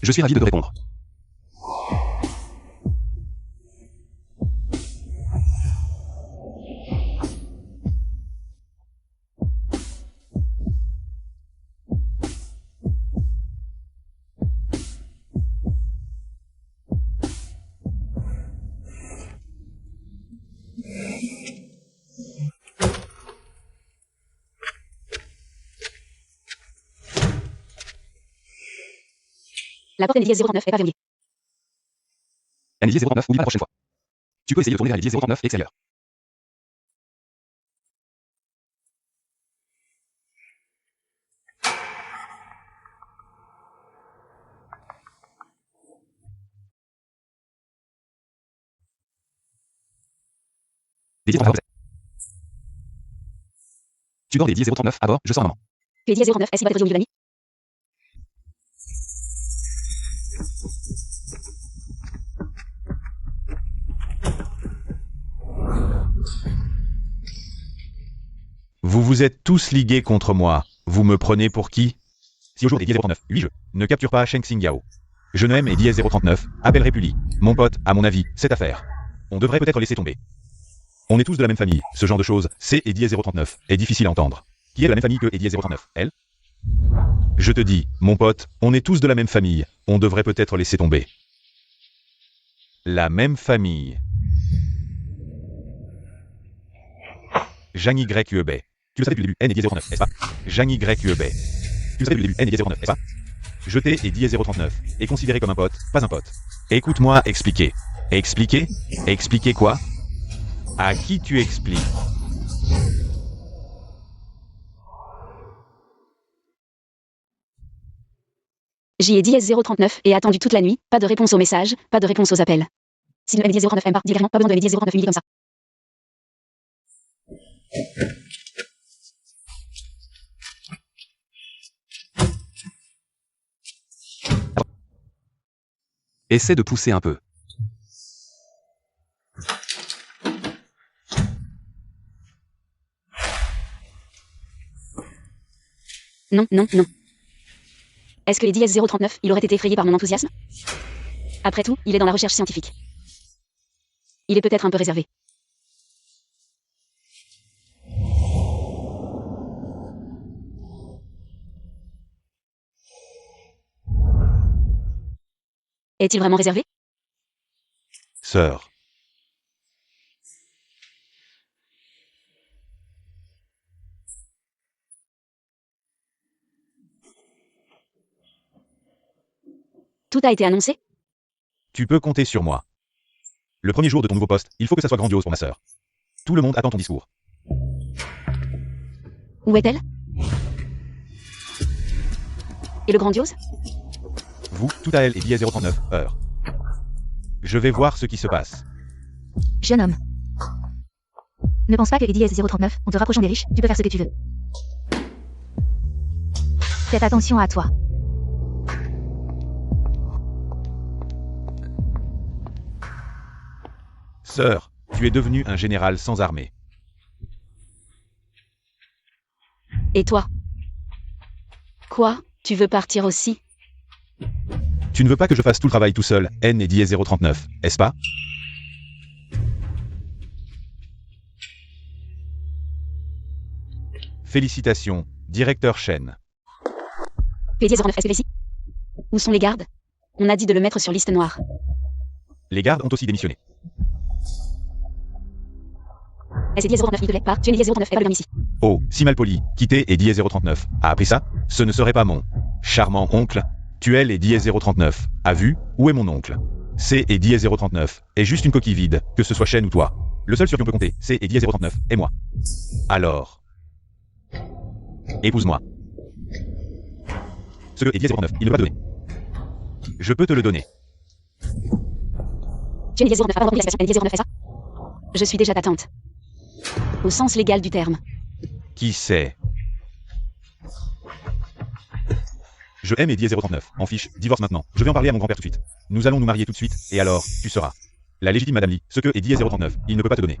Je suis ravi de te répondre. La porte NDS 039 est pas verrouillée. NDS 039, oublie pas la prochaine fois. Tu peux essayer de tourner vers NDS 039 extérieur. Les 10h39. Tu dors les 10h39 à bord, je sors un moment. Tu es 10h39, est-ce qu'il va être au milieu de la nuit? Vous vous êtes tous ligués contre moi. Vous me prenez pour qui? Si au jour des 10h39, 8 jeux, ne capture pas Sheng Xingyao. Je ne aime et 10h39, appellerai Puli. Mon pote, à mon avis, cette affaire. On devrait peut-être laisser tomber. On est tous de la même famille, ce genre de choses, C et 10h39, est difficile à entendre. Qui est de la même famille que et 10h39, elle? Je te dis, mon pote, on est tous de la même famille, on devrait peut-être laisser tomber. La même famille. Jean YUEB. Tu le savais depuis le début, N et 10h39, est-ce pas? Jean YUEB. Tu le savais depuis le début, N et 10h39, est-ce pas? Jeté et 10h39, est considéré comme un pote, pas un pote. Écoute-moi expliquer. Expliquer? Expliquer quoi? À qui tu expliques? J'y ai 10h039 et attendu toute la nuit, pas de réponse aux messages, pas de réponse aux appels. Si le M1009 aime pas, dis clairement, pas besoin de M1009 humilié comme ça. Essaie de pousser un peu. Non, non, non. Est-ce que les 10S039, il aurait été effrayé par mon enthousiasme? Après tout, il est dans la recherche scientifique. Il est peut-être un peu réservé. Est-il vraiment réservé? Sœur. Tout a été annoncé? Tu peux compter sur moi. Le premier jour de ton nouveau poste, il faut que ça soit grandiose pour ma sœur. Tout le monde attend ton discours. Où est-elle? Et le grandiose? Vous, tout à elle et 10h39, heure. Je vais voir ce qui se passe. Jeune homme. Ne pense pas que Eddie S039, en te rapprochant des riches, tu peux faire ce que tu veux. Faites attention à toi. Sœur, tu es devenu un général sans armée. Et toi? Quoi? Tu veux partir aussi? Tu ne veux pas que je fasse tout le travail tout seul, N et 10h39, est-ce pas? Félicitations, directeur Shen. P1009, est-ce que ici? Où sont les gardes? On a dit de le mettre sur liste noire. Les gardes ont aussi démissionné. Est-ce 1009, il te plaît pas? Tu es 1009, et pas bien ici. Oh, si malpoli, quitter et 10h39. A appris ça? Ce ne serait pas mon charmant oncle. Tu es les 10h39. A vu? Où est mon oncle? C et 10h39 est juste une coquille vide, que ce soit Shen ou toi. Le seul sur qui on peut compter, C et 10h39, et moi. Alors. Épouse-moi. Ce que est 10h39, il ne va te donner. Je peux te le donner. Tu es 1009, avant la situation, 1009, est ça? Je suis déjà ta tante. Au sens légal du terme. Qui sait? Je aime et 10h39. En fiche, divorce maintenant. Je vais en parler à mon grand-père tout de suite. Nous allons nous marier tout de suite, et alors, tu seras la légitime Madame Lee. Ce que est 10h39, il ne peut pas te donner.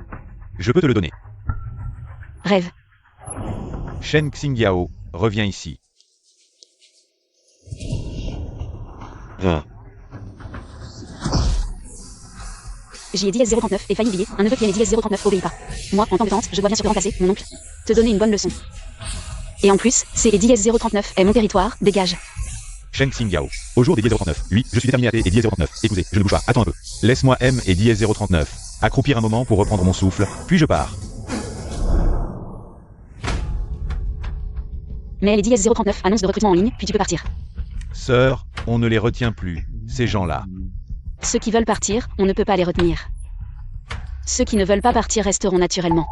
Je peux te le donner. Rêve. Shen Xingyao, reviens ici. J'y ai 10-039 et failli oublier, un neveu qui est 10-039 obéit pas. Moi, en tant que tante, je dois bien sûr te remplacer, mon oncle. Te donner une bonne leçon. Et en plus, c'est 10-039 est mon territoire, dégage. Shen Xingyao. Au jour des 10h39, oui, je suis déterminé à et 10h39. Écoutez, je ne bouge pas, attends un peu. Laisse-moi M et 10h39. Accroupir un moment pour reprendre mon souffle, puis je pars. Mais les 10-039 annonce de recrutement en ligne, puis tu peux partir. Sœur, on ne les retient plus, ces gens-là. Ceux qui veulent partir, on ne peut pas les retenir. Ceux qui ne veulent pas partir resteront naturellement.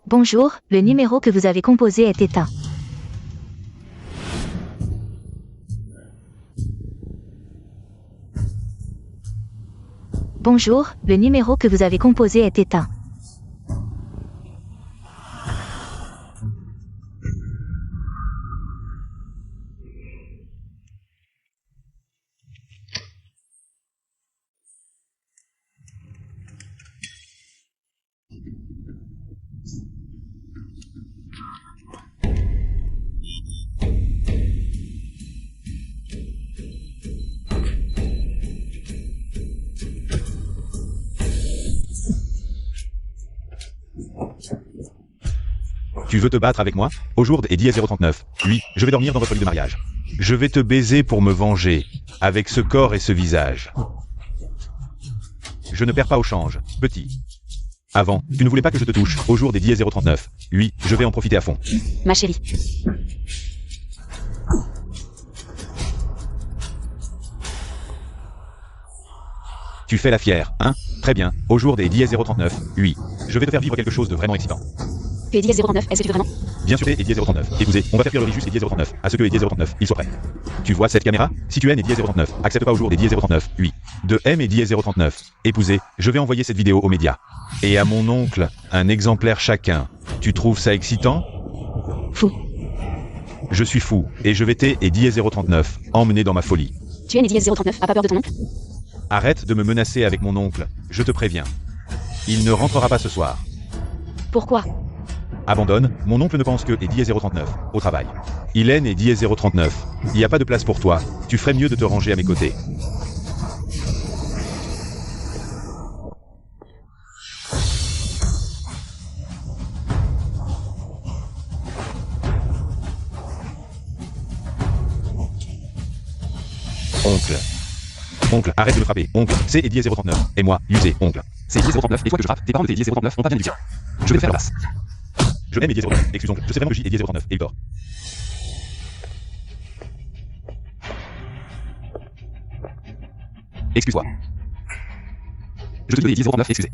Bonjour, le numéro que vous avez composé est éteint. Bonjour, le numéro que vous avez composé est éteint. Tu veux te battre avec moi? Au jour et 10h39. Oui, je vais dormir dans votre lit de mariage. Je vais te baiser pour me venger, avec ce corps et ce visage. Je ne perds pas au change, petit. Avant, tu ne voulais pas que je te touche, au jour des 10h39. Oui, je vais en profiter à fond. Ma chérie. Tu fais la fière, hein? Très bien, au jour des 10h39. Oui, je vais te faire vivre quelque chose de vraiment excitant. Tu es 10h09, est-ce que tu veux vraiment? Bien sûr, et 10h39. Épousez, on va faire cuire le riz juste et 10h39, à ce que et 10h39, il soit prêt. Tu vois cette caméra? Si tu es et 10h39, accepte pas au jour des 10h39, oui. De M et 10h39. Épousez, je vais envoyer cette vidéo aux médias. Et à mon oncle, un exemplaire chacun. Tu trouves ça excitant? Fou. Je suis fou, et je vais et 10h39, emmener dans ma folie. Tu es né 10h39, a pas peur de ton oncle? Arrête de me menacer avec mon oncle, je te préviens. Il ne rentrera pas ce soir. Pourquoi? Abandonne, mon oncle ne pense que et 10h39, au travail. Il est né 10h39. Il n'y a pas de place pour toi, tu ferais mieux de te ranger à mes côtés. Oncle. Oncle, arrête de me frapper. Oncle, c'est et 10h39. Et moi, usé, oncle. C'est 10h39 et toi que je frappe, tes parents de tes 10h39 ont pas bien éduqué. Je vais te faire la place. Je aime et 10h39. Excuse oncle, je sais vraiment que J et 10h39, et il dort. Excuse-toi. Je te dis 10h39, excusez.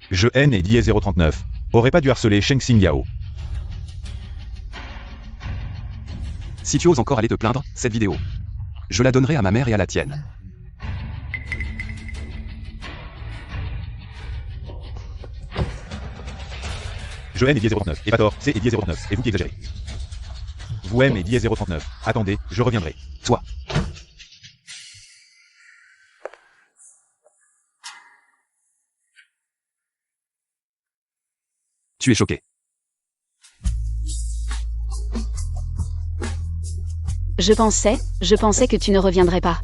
Je haine et 10h39. Aurait pas dû harceler Sheng Xing Yao. Si tu oses encore aller te plaindre, cette vidéo, je la donnerai à ma mère et à la tienne. Je haine et 10h39. Et pas tort, c'est et 10h39. Et vous qui exagérez. Vous aimez et 10h39. Attendez, je reviendrai. Toi. Tu es choqué. Je pensais que tu ne reviendrais pas.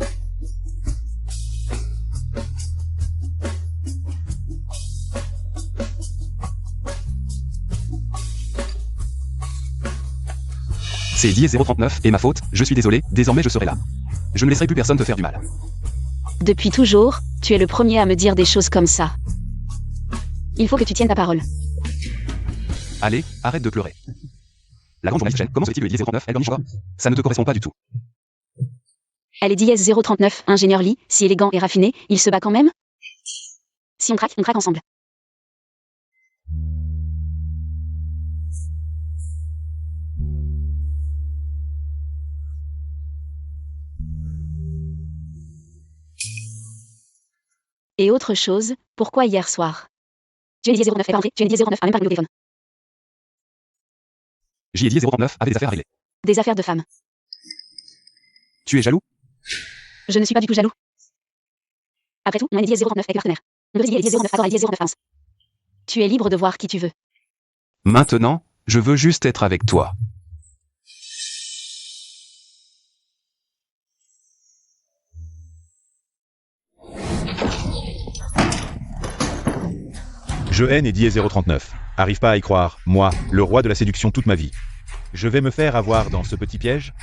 C'est 10h39 et ma faute, je suis désolé, désormais je serai là. Je ne laisserai plus personne te faire du mal. Depuis toujours, tu es le premier à me dire des choses comme ça. Il faut que tu tiennes ta parole. Allez, arrête de pleurer. La grande journaliste chaîne, comment se fait-il le 10h39, elle dormit encore? Ça ne te correspond pas du tout. Elle est 10h039, ingénieur Lee, si élégant et raffiné, il se bat quand même? Si on craque ensemble. Et autre chose, pourquoi hier soir? Tu es 10h09, est pas rentré, tu es 10h09, a même pas réglé au téléphone. J'y ai 10h39 avec des affaires à régler. Des affaires de femmes. Tu es jaloux? Je ne suis pas du tout jaloux. Après tout, on est 10h09 avec partenaire. On peut dire 10h09, attends, 10h09. Tu es libre de voir qui tu veux. Maintenant, je veux juste être avec toi. Je haine et 10h39. Arrive pas à y croire, moi, le roi de la séduction toute ma vie. Je vais me faire avoir dans ce petit piège?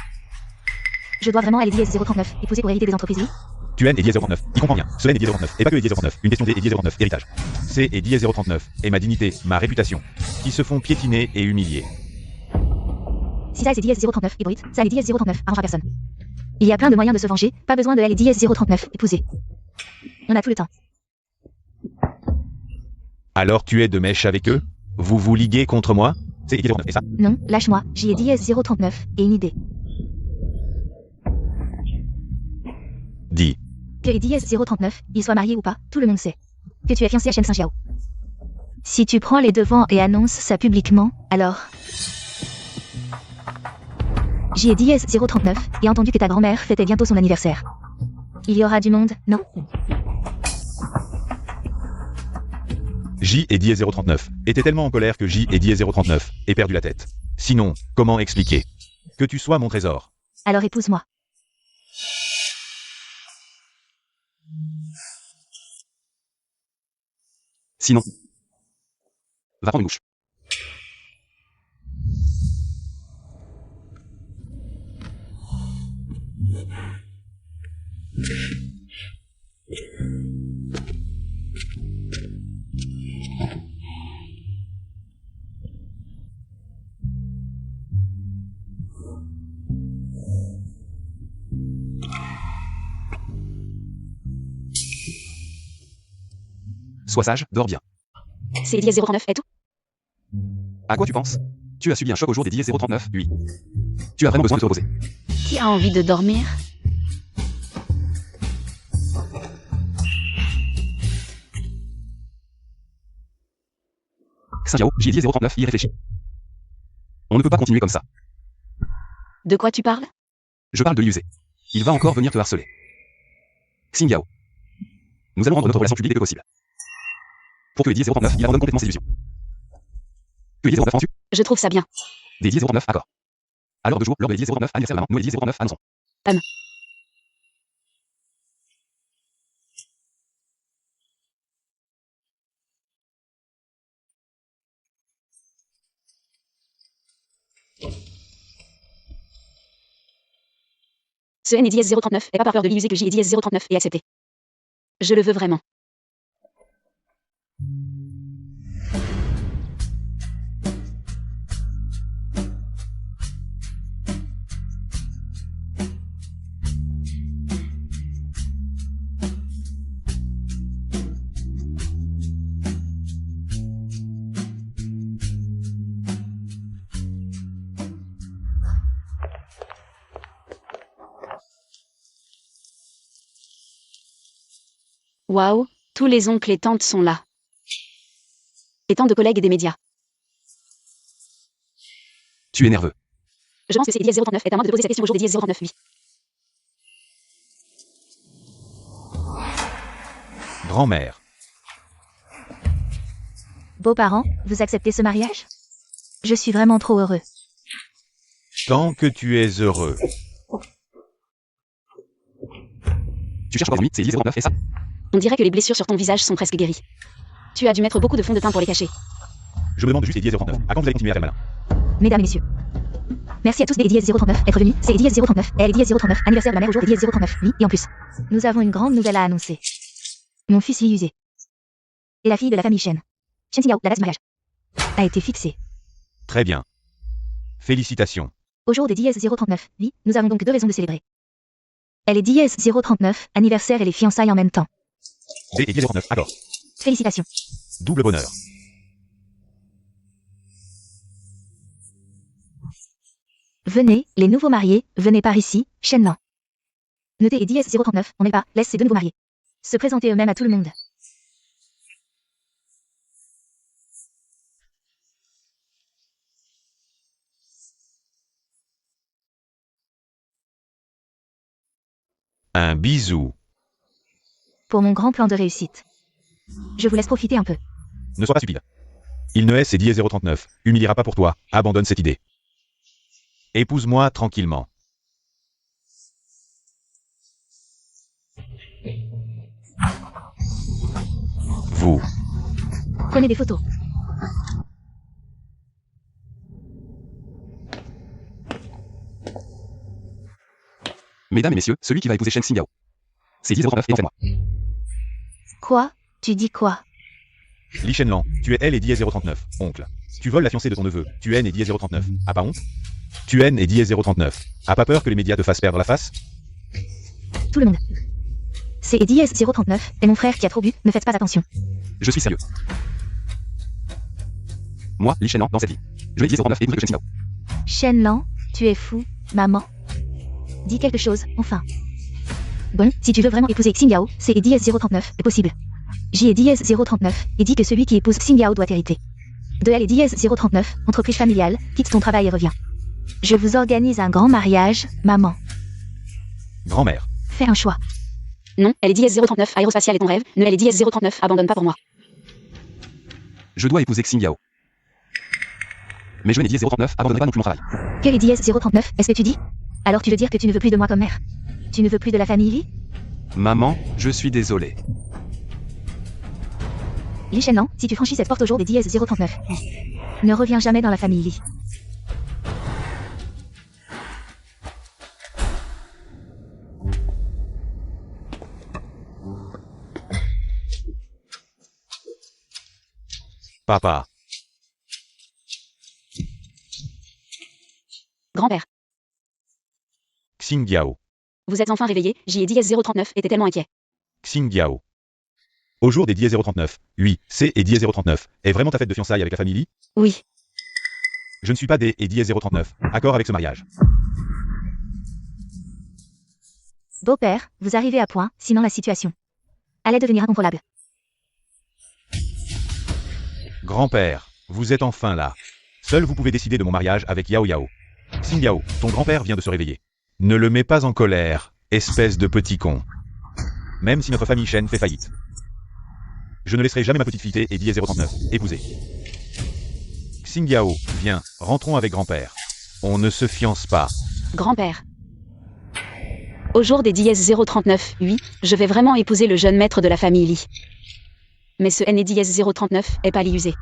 Je dois vraiment aller 10h39, épouser pour hériter des entreprises, oui? Tu haines et 10h39, il comprend bien. Ce haine et 10h39, et pas que et 10h39, une question des et 10h39, héritage. C'est et 10h39, et ma dignité, ma réputation, qui se font piétiner et humilier. Si ça c'est 10h39, et brut, ça est 10h39, arrangera personne. Il y a plein de moyens de se venger, pas besoin de aller 10h39, épouser. On a tout le temps. Alors tu es de mèche avec eux? Vous vous liguez contre moi? C'est Eddie 039, et ça? Non, lâche-moi, j'y ai dit 039, et une idée. Dis. Que Eddie 039, il soit marié ou pas, tout le monde sait. Que tu es fiancé à Shen Saint-Xiao. Si tu prends les devants et annonces ça publiquement, alors... J'y ai dit 039, et entendu que ta grand-mère fêtait bientôt son anniversaire. Il y aura du monde, non? J et Diez 039 était tellement en colère que J et Diez 039 ait perdu la tête. Sinon, comment expliquer que tu sois mon trésor? Alors épouse-moi. Sinon, va prendre une douche. Sois sage, dors bien. C'est Diez 039 et tout? À quoi tu penses? Tu as subi un choc au jour des Diez 039, oui. Tu as vraiment besoin de te reposer. Qui a envie de dormir? Xiao, J et Diez 039, y réfléchis. On ne peut pas continuer comme ça. De quoi tu parles? Je parle de Liu Ze. Il va encore venir te harceler. Xingyao. Nous allons rendre notre relation publique dès que possible. Pour que Eddie 039, il abandonne complètement ses illusions. Que Eddie 039 en tue? Je trouve ça bien. Des Eddie 039, accord. À l'heure de jour, lors de Eddie 039, anniversaire de maman, nous Eddie 039 annonçons. Ce N et Diez 039 et pas par peur de l'user que J et Diez 039 est accepté. Je le veux vraiment. Waouh, tous les oncles et tantes sont là. Et tant de collègues et des médias. Tu es nerveux. Je pense que c'est Diez 039 est à moi de poser cette question au jour des Diez 039, oui. Grand-mère. Beaux-parents, vous acceptez ce mariage? Je suis vraiment trop heureux. Tant que tu es heureux. Tu cherches encore un ami, c'est Eddie 039 et ça? On dirait que les blessures sur ton visage sont presque guéries. Tu as dû mettre beaucoup de fond de teint pour les cacher. Je me demande juste Eddie 039. À quand vous allez continuer à faire le malin? Mesdames et messieurs. Merci à tous des Eddie 039 être venus. C'est Eddie 039. Elle est Eddie 039. Anniversaire de ma mère au jour d'Eddie 039. Oui, et en plus. Nous avons une grande nouvelle à annoncer. Mon fils Liu Ze. Et la fille de la famille Shen. Shen Xiao, la date du mariage. A été fixée. Très bien. Félicitations. Au jour des Diez 039. Oui, nous avons donc deux raisons de célébrer. Elle est Diez 039, anniversaire et les fiançailles en même temps. D et Diez 039, accord. Félicitations. Double bonheur. Venez, les nouveaux mariés, venez par ici, Shenlan. Notez et Diez 039, on n'est pas, laisse ces deux nouveaux mariés se présenter eux-mêmes à tout le monde. Un bisou. Pour mon grand plan de réussite. Je vous laisse profiter un peu. Ne sois pas stupide. Il ne est c'est Diez 039. Humiliera pas pour toi. Abandonne cette idée. Épouse-moi tranquillement. Vous. Prenez des photos. Mesdames et messieurs, celui qui va épouser Shen Xingyao. C'est Eddie 039 et en fait moi. Quoi? Tu dis quoi? Li Shenlan, tu es elle et Diez 039, oncle. Tu voles la fiancée de ton neveu. Tu haines et Diez 039. A pas honte? Tu haines et Diez 039. A pas peur que les médias te fassent perdre la face? Tout le monde. C'est Diez 039, et mon frère qui a trop bu, ne faites pas attention. Je suis sérieux. Moi, Li Shenlan, dans cette vie. Je vais 039 et épouser que Chen Xiao. Shenlan, tu es fou, maman. Dis quelque chose, enfin. Bon, si tu veux vraiment épouser Xingyao, c'est Diaz 039, est possible. J est Diaz 039, et dit que celui qui épouse Xingyao doit hériter. De L et Diaz 039, entreprise familiale, quitte ton travail et reviens. Je vous organise un grand mariage, maman. Grand-mère. Fais un choix. Non, elle est Diaz 039, aérospatiale est ton rêve. Ne, elle est Diaz 039, abandonne pas pour moi. Je dois épouser Xingyao. Mais je n'ai Diaz 039, abandonnerai pas non plus mon travail. Que est Diaz 039, est-ce que tu dis? Alors tu veux dire que tu ne veux plus de moi comme mère? Tu ne veux plus de la famille Li? Maman, je suis désolé. Li Shenlan, si tu franchis cette porte au jour des Diaz 039, ne reviens jamais dans la famille Li. Papa. Grand-père, Xingyao. vous êtes enfin réveillé, J et Diaz 039 était tellement inquiet. Xingyao. Au jour des 039, oui, C et 039, est vraiment ta fête de fiançailles avec la famille Li? Oui, Je ne suis pas D et 039, accord avec ce mariage. Beau-père, vous arrivez à point, sinon la situation allait devenir incontrôlable. Grand-père, vous êtes enfin là. Seul vous pouvez décider de mon mariage avec Yao Yao. Xingyao, ton grand-père vient de se réveiller. Ne le mets pas en colère, espèce de petit con. Même si notre famille Shen fait faillite. Je ne laisserai jamais ma petite fille et 039 épouser. Xingyao, viens, rentrons avec grand-père. On ne se fiance pas. grand-père. Au jour des Diaz 039, oui, je vais vraiment épouser le jeune maître de la famille Li. Mais ce N et Diaz 039 est pas Li usé.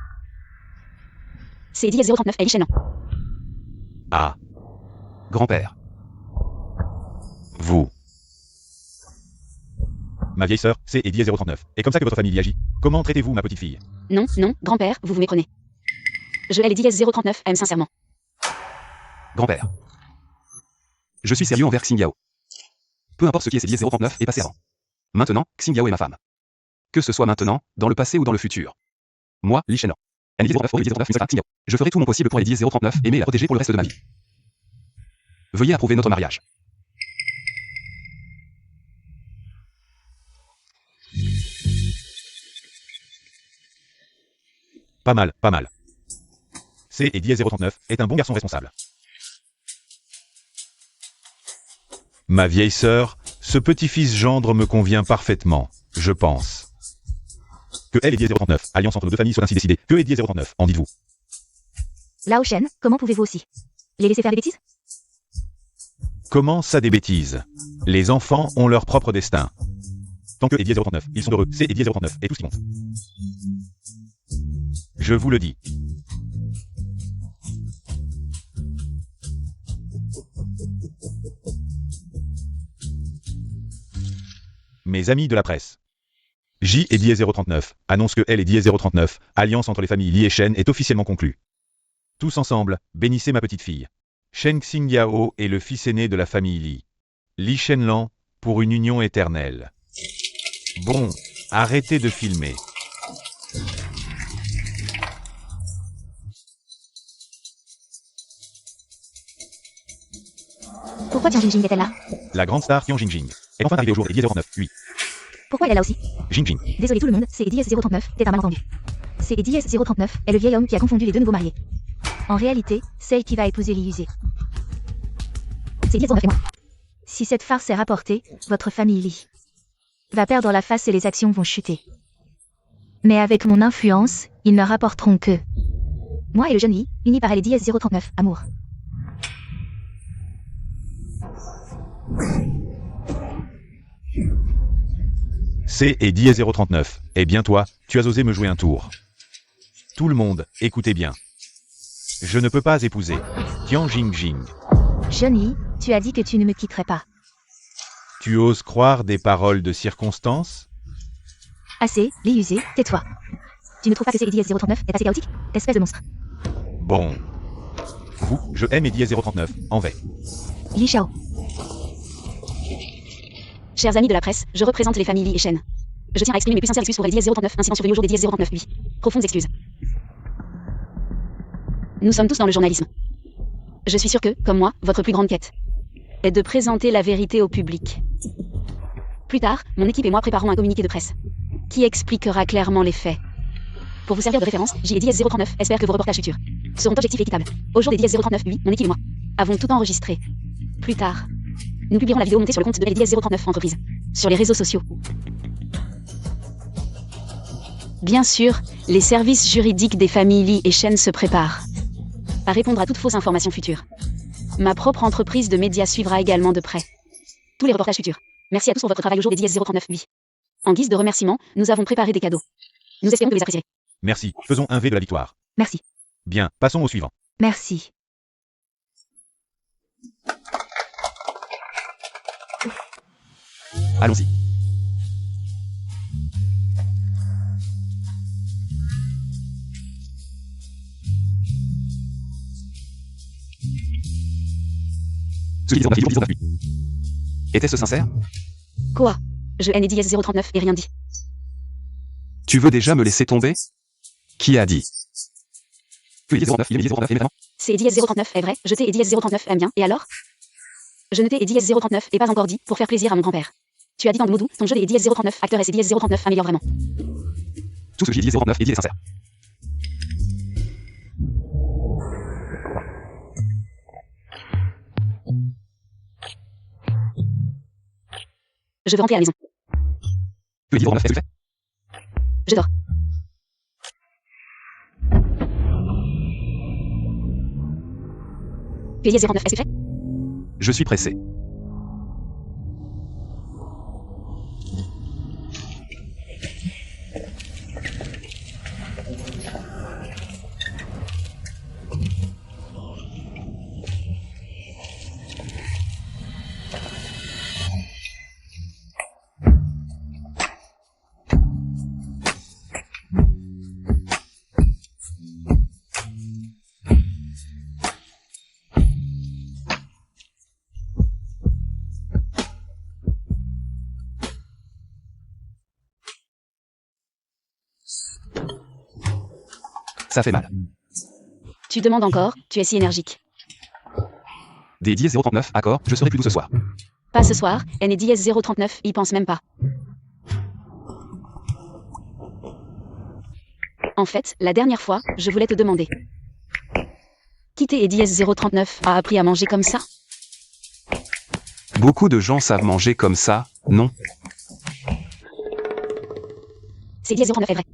C'est Diaz 039 est Li Shenlan. Ah, Grand-père. vous. Ma vieille sœur, c'est Eddie 039. Et comme ça que votre famille y agit. Comment traitez-vous ma petite fille? Non, non, grand-père, vous vous méprenez. Je elle est Diaz 039 aime sincèrement. Grand-père. Je suis sérieux envers Xingyao. Peu importe ce qui est Diaz 039 est passé avant. Maintenant, Xingyao est ma femme. Que ce soit maintenant, dans le passé ou dans le futur. Moi, Li Shenlan. Elle est 039, 039, Xingyao. Je ferai tout mon possible pour aider 039, aimer et la protéger pour le reste de ma vie. Veuillez approuver notre mariage. Pas mal, pas mal. C et Eddie 039 est un bon garçon responsable. Ma vieille sœur, ce petit-fils gendre me convient parfaitement, je pense. Que elle et Eddie 039, alliance entre nos deux familles soit ainsi décidée. Que Eddie 039, en dites-vous? Lao Shen, comment pouvez-vous aussi les laisser faire des bêtises? Comment ça des bêtises? Les enfants ont leur propre destin. Tant que Eddie 039, ils sont heureux, c'est Eddie 039 et tout ce qui compte. Je vous le dis. Mes amis de la presse. J et Eddie 039 annonce que elle et Eddie 039, alliance entre les familles Li et Shen est officiellement conclue. Tous ensemble, bénissez ma petite fille. Shen Xingyao est le fils aîné de la famille Li. Li Shenlan, pour une union éternelle. Bon, arrêtez de filmer. Pourquoi Tian Jingjing est-elle là? La grande star Tian Jingjing est enfin arrivée au jour Eddie 039, oui. Pourquoi elle est là aussi? Jingjing. Désolé tout le monde, c'est Eddie 039, t'es un malentendu. C'est Eddie 039 est le vieil homme qui a confondu les deux nouveaux mariés. En réalité, celle qui va épouser Li Yusé. C'est Eddie 039 et moi. Si cette farce est rapportée, votre famille Li va perdre la face et les actions vont chuter. Mais avec mon influence, ils ne rapporteront que moi et le jeune Li, unis par Eddie 039, amour. C et Eddie 039. Eh bien toi, tu as osé me jouer un tour. Tout le monde, écoutez bien. Je ne peux pas épouser Tian Jingjing. Jeune Li, tu as dit que tu ne me quitterais pas. Tu oses croire des paroles de circonstance? Assez, Li Yusé, tais-toi. Tu ne trouves pas que c'est Eddie 039 est assez chaotique? Espèce de monstre. Bon. Vous, je aime Eddie 039, en vrai. Li Shao. Chers amis de la presse, je représente les familles Li et Shen. Je tiens à exprimer mes plus sincères excuses pour Eddie 039, incident survenu au jour des Diaz 039, oui. Profondes excuses. Nous sommes tous dans le journalisme. Je suis sûr que, comme moi, votre plus grande quête est de présenter la vérité au public. Plus tard, mon équipe et moi préparons un communiqué de presse qui expliquera clairement les faits. Pour vous servir de référence, JDS 039 espère que vos reportages futurs seront objectifs et équitables. Au jour des 039, oui, mon équipe et moi avons tout enregistré. Plus tard, nous publierons la vidéo montée sur le compte de LDS 039 entreprise, sur les réseaux sociaux. Bien sûr, les services juridiques des familles Lee et Shen se préparent à répondre à toute fausse information future. Ma propre entreprise de médias suivra également de près tous les reportages futurs. Merci à tous pour votre travail au jour des 039 oui. En guise de remerciement, nous avons préparé des cadeaux. Nous espérons que vous les apprécierez. Merci, faisons un V de la victoire. Merci. Bien, passons au suivant. Merci. Allons-y. Ce qui dit 038. Était-ce sincère? Quoi? Je NDS 039 et rien dit. Tu veux déjà me laisser tomber? Qui a dit? Que il est 039, il est 039 et maintenant? C'est EDS 039 est vrai, je t'ai EDS 039 aime bien, et alors? Je ne t'ai EDS 039 et pas encore dit, pour faire plaisir à mon grand-père. Tu as dit dans le mot doux, ton jeu des EDS 039 acteur et EDS 039 améliore vraiment. Tout ce que j'ai dit 039 est dit est sincère. Je veux rentrer à la maison. Que il dit 039, est-ce que tu fais? Je dors. Que EDS 039 est-ce que tu fais? Je suis pressé. Ça fait mal. Tu demandes encore, tu es si énergique. Des 10 039, accord, je serai plus doux ce soir. Pas ce soir, NDS 039, y pense même pas. En fait, la dernière fois, je voulais te demander. Quitter EDS 039 a appris à manger comme ça? Beaucoup de gens savent manger comme ça, non? C'est EDS 039 est vrai.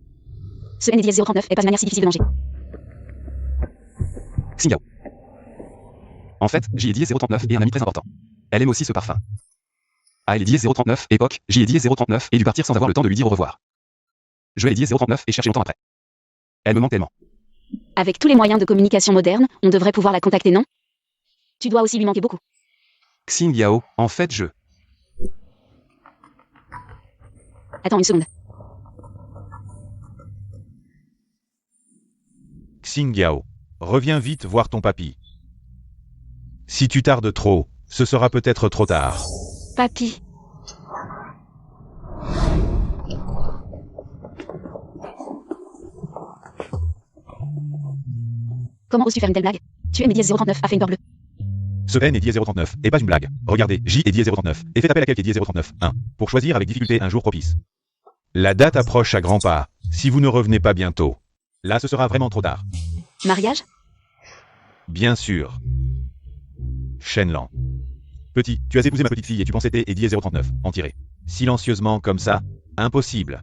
Ce NDS 039 est pas une manière si difficile de manger. Xingyao. En fait, j'y ai dit 039 est un ami très important. Elle aime aussi ce parfum. Ah, elle est dit 039, époque, j'y ai dit 039 et dû partir sans avoir le temps de lui dire au revoir. Je l'ai dit 039 et chercher longtemps après. Elle me manque tellement. Avec tous les moyens de communication modernes, on devrait pouvoir la contacter, non? Tu dois aussi lui manquer beaucoup. Xingyao, en fait je... Attends une seconde. Xingyao, reviens vite voir ton papy. Si tu tardes trop, ce sera peut-être trop tard. Papy. Comment oses-tu faire une telle blague? Tu es Médias 039 a fait une peur bleue. Ce N est dit 039, et pas une blague. Regardez, J est dit 039, et faites appel à quelqu'un qui est dit 039, 1, pour choisir avec difficulté un jour propice. La date approche à grands pas, si vous ne revenez pas bientôt. Là ce sera vraiment trop tard. Mariage? Bien sûr. Shenlan. Petit, tu as épousé ma petite fille et tu pensais et dit 039, en tiré. Silencieusement comme ça, impossible.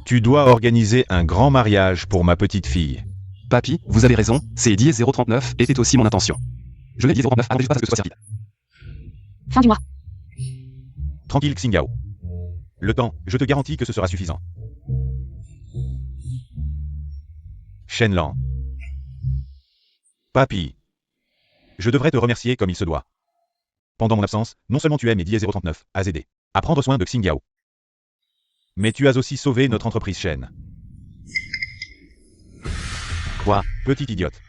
Tu dois organiser un grand mariage pour ma petite fille. Papy, vous avez raison, c'est Eddie 039 était aussi mon intention. Je l'ai dit 039, après juste pas à ce que ce soit si rapide. Fin du mois. Tranquille Xingyao. Le temps, je te garantis que ce sera suffisant. Shenlan. Papy. Je devrais te remercier comme il se doit. Pendant mon absence, non seulement tu aimes Eddie 039 à aider à prendre soin de Xingyao, mais tu as aussi sauvé notre entreprise Shen. Quoi? Petite idiote.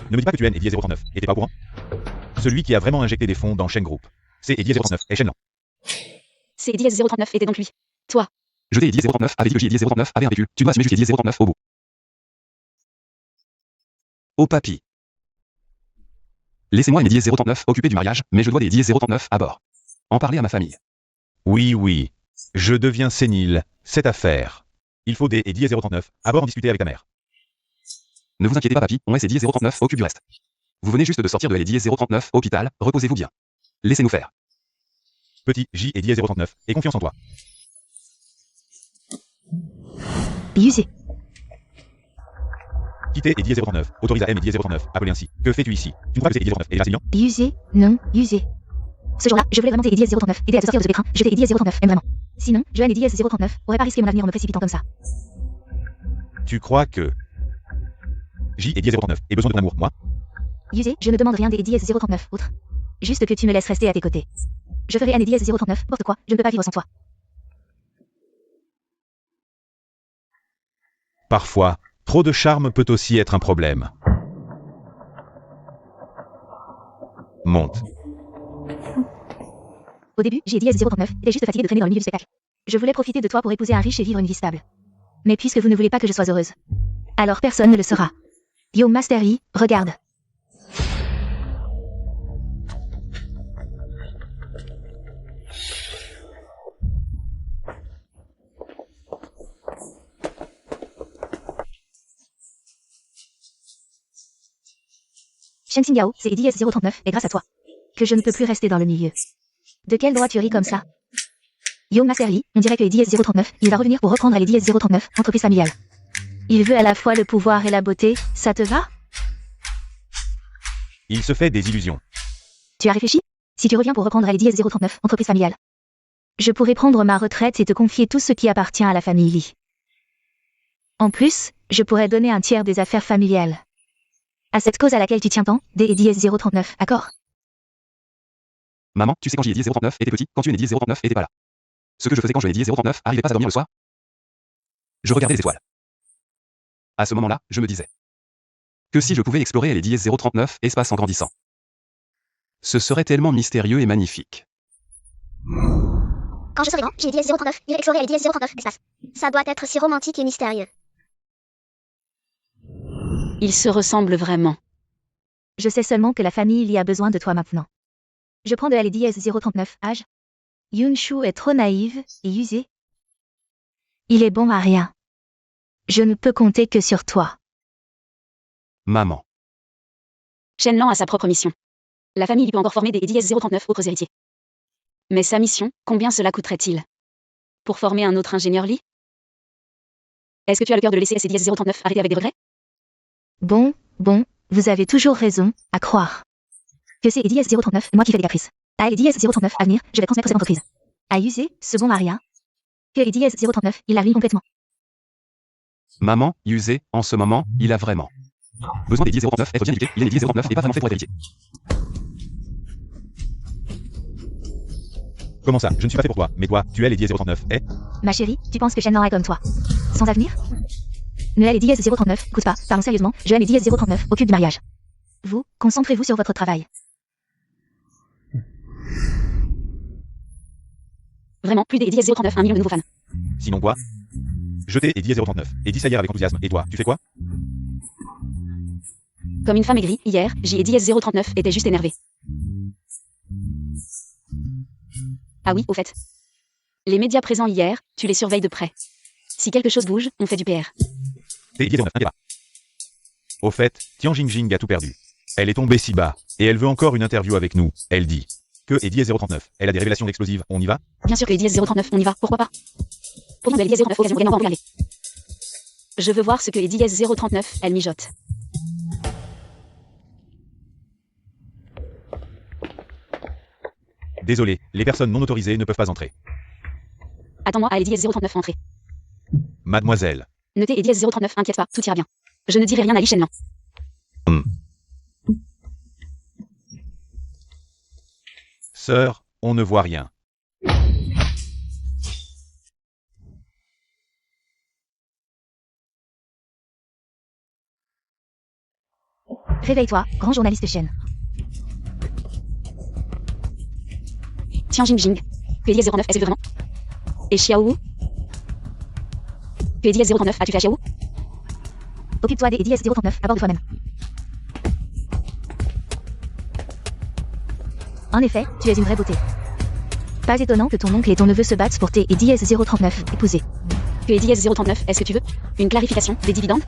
Ne me dis pas que tu aimes Eddie 039, et t'es pas au courant? Celui qui a vraiment injecté des fonds dans Shen Group, c'est Eddie 039 et Shenlan. C'est Eddie 039 était donc lui. Toi. Je t'ai Eddie 039 avait dit que Eddie 039 avait un véhicule. Tu dois assumer jusqu'à Eddie 039 au bout. Oh papy. Laissez-moi et mes 039 occupés du mariage, mais je dois des 039 à bord. En parler à ma famille. Oui, oui. Je deviens sénile. Cette affaire. Il faut des et 039 à bord en discuter avec ta mère. Ne vous inquiétez pas papy, on est 039 occupe du reste. Vous venez juste de sortir de les 039 hôpital, reposez-vous bien. Laissez-nous faire. Petit J et 039, et confiance en toi. Usé. Quitter et 039, autorise à M et 039, appelé ainsi. Que fais-tu ici? Tu ne crois que c'est 039 et Gracilian? Usé. Non, usé. Ce jour-là, je voulais vraiment aider 039, aider à te sortir de ce pétrin, jeter Eddie 039, aime vraiment. Sinon, Joanne et 039 auraient pas risqué mon avenir en me précipitant comme ça. Tu crois que J et 039 ait besoin de ton amour, moi? Usé, je ne demande rien des Eddie 039, autre. Juste que tu me laisses rester à tes côtés. Je ferai un Eddie 039, n'importe quoi, je ne peux pas vivre sans toi. Parfois, trop de charme peut aussi être un problème. Monte. Au début, j'ai dit S039, était juste fatigué de traîner dans le milieu du spectacle. Je voulais profiter de toi pour épouser un riche et vivre une vie stable. Mais puisque vous ne voulez pas que je sois heureuse, alors personne ne le sera. Yo Master E, regarde. Shenxing Yao, c'est Eddie S039, et grâce à toi, que je ne peux plus rester dans le milieu. De quel droit tu ris comme ça? Yo Master E, on dirait que Eddie S039, il va revenir pour reprendre Eddie S039, entreprise familiale. Il veut à la fois le pouvoir et la beauté, ça te va? Il se fait des illusions. Tu as réfléchi? Si tu reviens pour reprendre Eddie S039, entreprise familiale, je pourrais prendre ma retraite et te confier tout ce qui appartient à la famille Lee. En plus, je pourrais donner un tiers des affaires familiales à cette cause à laquelle tu tiens tant, des Eddie S039, d'accord? Maman, tu sais quand j'ai 039 était petit, quand tu es né 039 était pas là. Ce que je faisais quand je ai 039 arrivait pas à dormir le soir. Je regardais les étoiles. À ce moment-là, je me disais que si je pouvais explorer les 039 espaces en grandissant, ce serait tellement mystérieux et magnifique. Quand je serai grand, j'ai dit 039, j'irai explorer les 039 espaces. Ça doit être si romantique et mystérieux. Ils se ressemblent vraiment. Je sais seulement que la famille y a besoin de toi maintenant. Je prends de la Lady S039, âge. Yunshu est trop naïve et usée. Il est bon à rien. Je ne peux compter que sur toi. Maman. Shenlan a sa propre mission. La famille lui peut encore former des Eddie S039 autres héritiers. Mais sa mission, combien cela coûterait-il? Pour former un autre ingénieur Lee? Est-ce que tu as le cœur de laisser ces Eddie S039 arrêter avec des regrets? Bon, vous avez toujours raison, à croire. Que c'est Eddie S039, moi qui fais des caprices. À Eddie S039, à venir, je vais transmettre cette entreprise. À user, ce bon à rien. Que Eddie S039, il la ruine complètement. Maman, usé, en ce moment, il a vraiment besoin des 039, être bien éduqué, il est né 039 et pas vraiment fait pour être héritier. Comment ça? Je ne suis pas fait pour toi, mais toi, tu es les 039, eh? Ma chérie, tu penses que Shenlan est comme toi? Sans avenir? Noël et Eddie S039, écoute pas, parlons sérieusement, Joanne et Eddie S039, occupe du mariage. Vous, concentrez-vous sur votre travail. Vraiment, plus des Eddie S039, 1 million de nouveaux fans. Sinon quoi? Jeter et 039, et dit ça hier avec enthousiasme, et toi, tu fais quoi? Comme une femme aigrie, hier, J et Eddie S039 était juste énervé. Ah oui, au fait. Les médias présents hier, tu les surveilles de près. Si quelque chose bouge, on fait du PR. Et 039, un débat. Au fait, Tian Jingjing a tout perdu. Elle est tombée si bas, et elle veut encore une interview avec nous, elle dit. Que Eddie 039, elle a des révélations explosives, on y va? Bien sûr que Eddie S039, on y va, pourquoi pas? Pour Eddie S039, occasion vraiment d'en parler. Je veux voir ce que Eddie S039, elle mijote. Désolé, les personnes non autorisées ne peuvent pas entrer. Attends-moi à Eddie S039 entrer. Mademoiselle. Notez Eddie S039, inquiète pas, tout ira bien. Je ne dirai rien à Li Shenlan. Sœur, on ne voit rien. Réveille-toi, grand journaliste chaîne. Tian Jingjing. Que Eddie S039, est-ce que vraiment? Et Xiao Wu? Que Eddie S039, as-tu fait à Xiao Wu? Occupe-toi des Eddie S039, à bord de toi-même. En effet, tu es une vraie beauté. Pas étonnant que ton oncle et ton neveu se battent pour tes et dièse 039 épousés. Que est dièse 039, est-ce que tu veux une clarification des dividendes?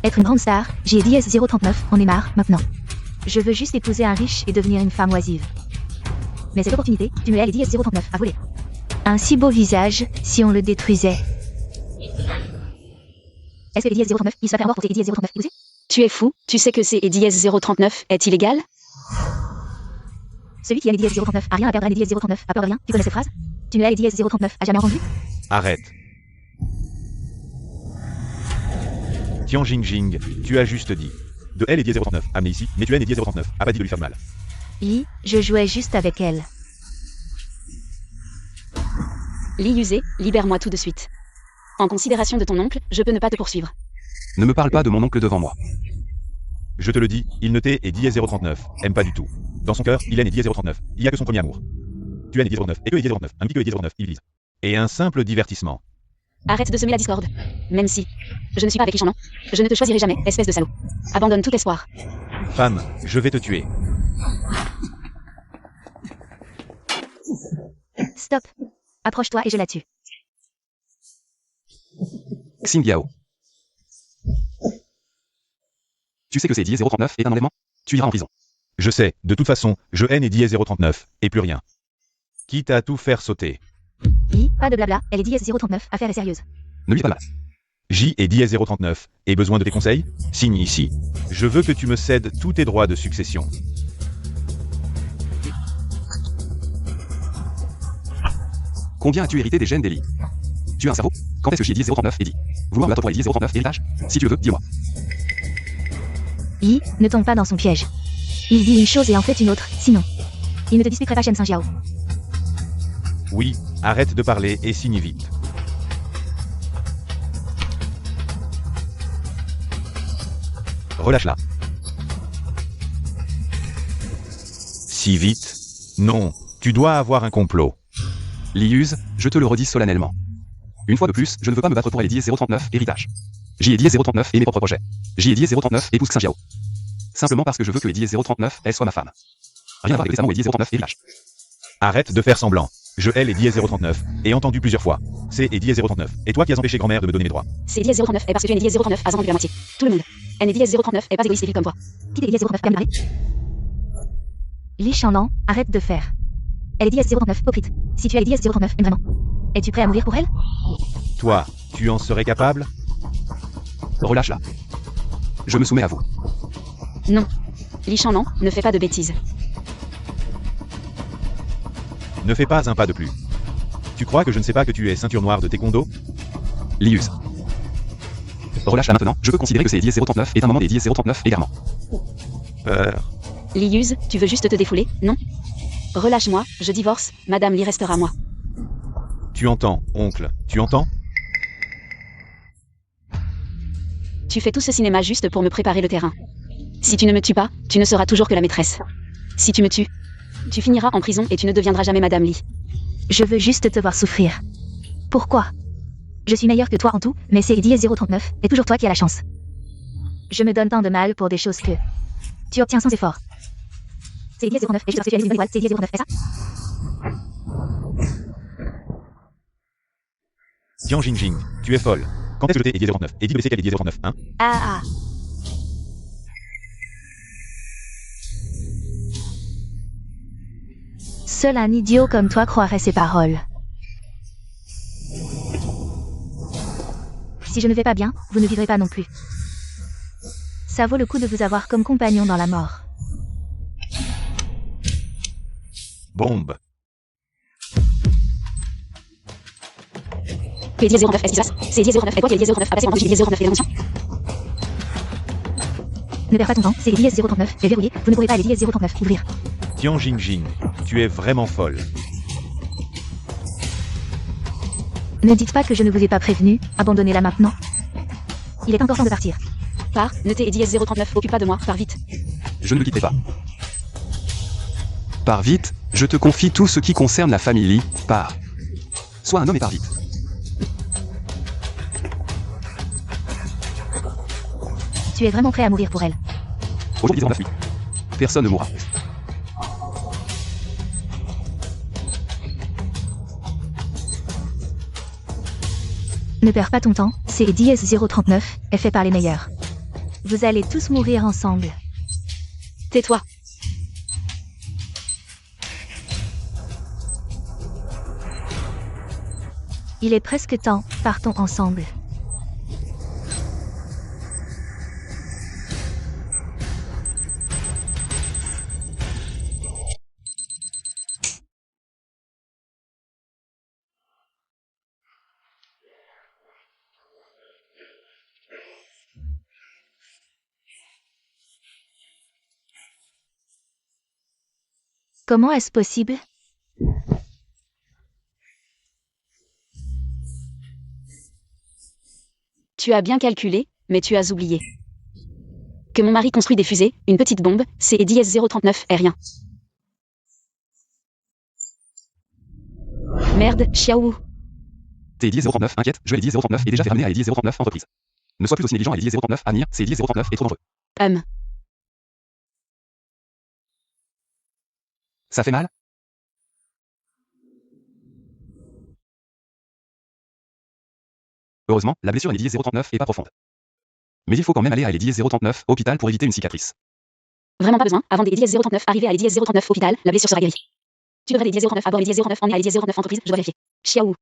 Être une grande star, j'ai dièse 039, on est marre, maintenant. Je veux juste épouser un riche et devenir une femme oisive. Mais cette opportunité, tu me l'as les dièse 039 à voler. Un si beau visage, si on le détruisait. Est-ce que les dièse 039, il se va faire mort pour tes dièse 039 épousés? Tu es fou, tu sais que c'est et dièse 039 est illégal? Celui qui a les dièse 039 a rien à perdre à les dièse 039, a peur de rien, tu connais cette phrase? Tu me l'as les dièse 039, a jamais entendu? Arrête. Tian Jingjing, tu as juste dit. De elle et dièse 039, amenez ici, mais tu es et dièse 039, a pas dit de lui faire mal. Je jouais juste avec elle. Li Yuzé, libère-moi tout de suite. En considération de ton oncle, je peux ne pas te poursuivre. Ne me parle pas de mon oncle devant moi. Je te le dis, il ne t'est et dièse 039, aime pas du tout. Dans son cœur, il est et dièse 039, il y a que son premier amour. Tu es et dièse 039, et que et dièse 039, un petit que et dièse 039, il vise. Et un simple divertissement. Arrête de semer la discorde. Même si je ne suis pas avec Lichandon, je ne te choisirai jamais, espèce de salaud. Abandonne tout espoir. Femme, je vais te tuer. Stop. Approche-toi et je la tue. Xing Yao. Tu sais que c'est dièse 039 est un enlèvement? Tu iras en prison. Je sais, de toute façon, je haine et dièse 039, et plus rien. Quitte à tout faire sauter. Pas de blabla, elle est dièse 039, affaire est sérieuse. Ne lui pas mal. J et dièse 039, et besoin de tes conseils? Signe ici. Je veux que tu me cèdes tous tes droits de succession. Combien as-tu hérité des gènes d'Eli? Tu as un cerveau? Quand est-ce que J dièse 039 est dit? Vouloir me battre pour les dièse 039 héritage? Si tu le veux, dis-moi. Ne tombe pas dans son piège. Il dit une chose et en fait une autre, sinon. Il ne te disputerait pas Shen Saint-Jiao. Oui, arrête de parler et signe vite. Relâche-la. Si vite? Non, tu dois avoir un complot. Liuse, je te le redis solennellement. Une fois de plus, je ne veux pas me battre pour les dièse 039 héritage. J et dièse 039 et mes propres projets. J et dièse 039 épouse Xinjiao. Simplement parce que je veux que les dièse 039 elle soit ma femme. Rien à voir avec les testament et dièse 039 héritage. Arrête de faire semblant. Je hais les dièse 039, et entendu plusieurs fois. C'est et dièse 039, et toi qui as empêché grand-mère de me donner mes droits. C'est dièse 039 est parce que tu es dièse 039 à 50 la moitié. Tout le monde. Elle est dièse 039 est pas égoïste et vil comme toi. Qui est dièse 039 comme Li Shanlan, arrête de faire. Elle est dièse 039, hypocrite. Si tu as les dièse 039, vraiment. Es-tu prêt à mourir pour elle? Toi, tu en serais capable? Relâche-la. Je me soumets à vous. Non. Li Shanlan, ne fais pas de bêtises. Ne fais pas un pas de plus. Tu crois que je ne sais pas que tu es ceinture noire de taekwondo? Lius. Relâche-la maintenant, je peux considérer que c'est dièse 039 est un moment des dièse 039 également. Peur. Li Yuz, tu veux juste te défouler, non? Relâche-moi, je divorce, Madame Li restera moi. Tu entends, oncle, tu entends? Tu fais tout ce cinéma juste pour me préparer le terrain. Si tu ne me tues pas, tu ne seras toujours que la maîtresse. Si tu me tues, tu finiras en prison et tu ne deviendras jamais Madame Li. Je veux juste te voir souffrir. Pourquoi? Je suis meilleure que toi en tout, mais c'est dièse 039, et toujours toi qui as la chance. Je me donne tant de mal pour des choses que tu obtiens sans effort. C'est dièse 039, et je te que tu as une étoile, c'est dièse 039, est ça? Tian Jingjing, tu es folle. Quand est-ce que je t'ai et dièse 039 et dit de laisser qu'elle est dièse 039, hein? Ah. Seul un idiot comme toi croirait ces paroles. Si je ne vais pas bien, vous ne vivrez pas non plus. Ça vaut le coup de vous avoir comme compagnon dans la mort. Bombe. Que est dièse 039 est-ce qui se passe? C'est dièse 039 et toi qui es dièse 039 à passer en dièse 039 et les attention. Ne perds pas ton temps, c'est dièse 039, est verrouillé, vous ne pourrez pas aller dièse 039, ouvrir. Tian Jingjing, tu es vraiment folle. Ne dites pas que je ne vous ai pas prévenu, abandonnez-la maintenant. Il est encore temps de partir. Pars, ne t'es et dièse 039, occupe pas de moi, pars vite. Je ne le quitterai pas. Pars vite, je te confie tout ce qui concerne la famille Li, pars. Sois un homme et pars vite. Tu es vraiment prêt à mourir pour elle. Aujourd'hui, oui. Personne ne mourra. Ne perds pas ton temps, c'est Diez 039, est fait par les meilleurs. Vous allez tous mourir ensemble. Tais-toi. Il est presque temps, partons ensemble. Comment est-ce possible? Tu as bien calculé, mais tu as oublié. Que mon mari construit des fusées, une petite bombe, c'est Diez 039 est rien. Merde, Xiao. T'es Diez 039, inquiète, je Diez 039 est déjà fait ramener à Diez 039 entreprise. Ne sois plus aussi négligent à Diez 039, Amir, c'est Diez 039 est trop dangereux. Ça fait mal? Heureusement, la blessure à Diez 039 est pas profonde. Mais il faut quand même aller à Diez 039, hôpital pour éviter une cicatrice. Vraiment pas besoin, avant des Diez 039 arriver à Diez 039 hôpital, la blessure sera guérie. Tu devrais les Diez 039 à bord, les Diez 039 emmener à les Diez 039 entreprise, je dois vérifier. Xiao.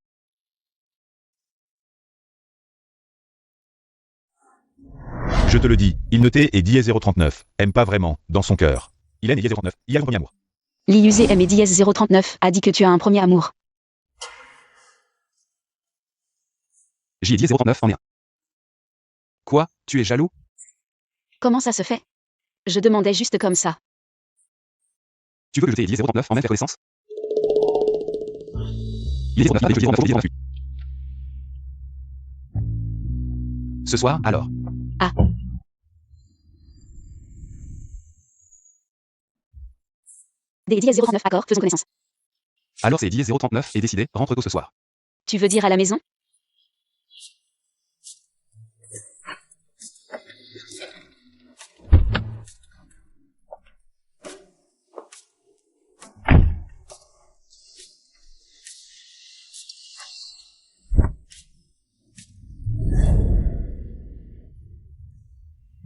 Je te le dis, il notait et Diez 039, aime pas vraiment, dans son cœur. Il aime et Diez 039, il a le premier amour. L'IUZ aimé Diez 039 a dit que tu as un premier amour. J'y ai Diez 039 en est un. Quoi? Tu es jaloux? Comment ça se fait? Je demandais juste comme ça. Tu veux que je t'ai Diez 039 en même connaissance? Il est 039 avec le Diez 038. Ce soir, alors. Ah. Des Diez 039 accord, faisons connaissance. Alors c'est Diez 039 et décidé, rentre tôt ce soir. Tu veux dire à la maison?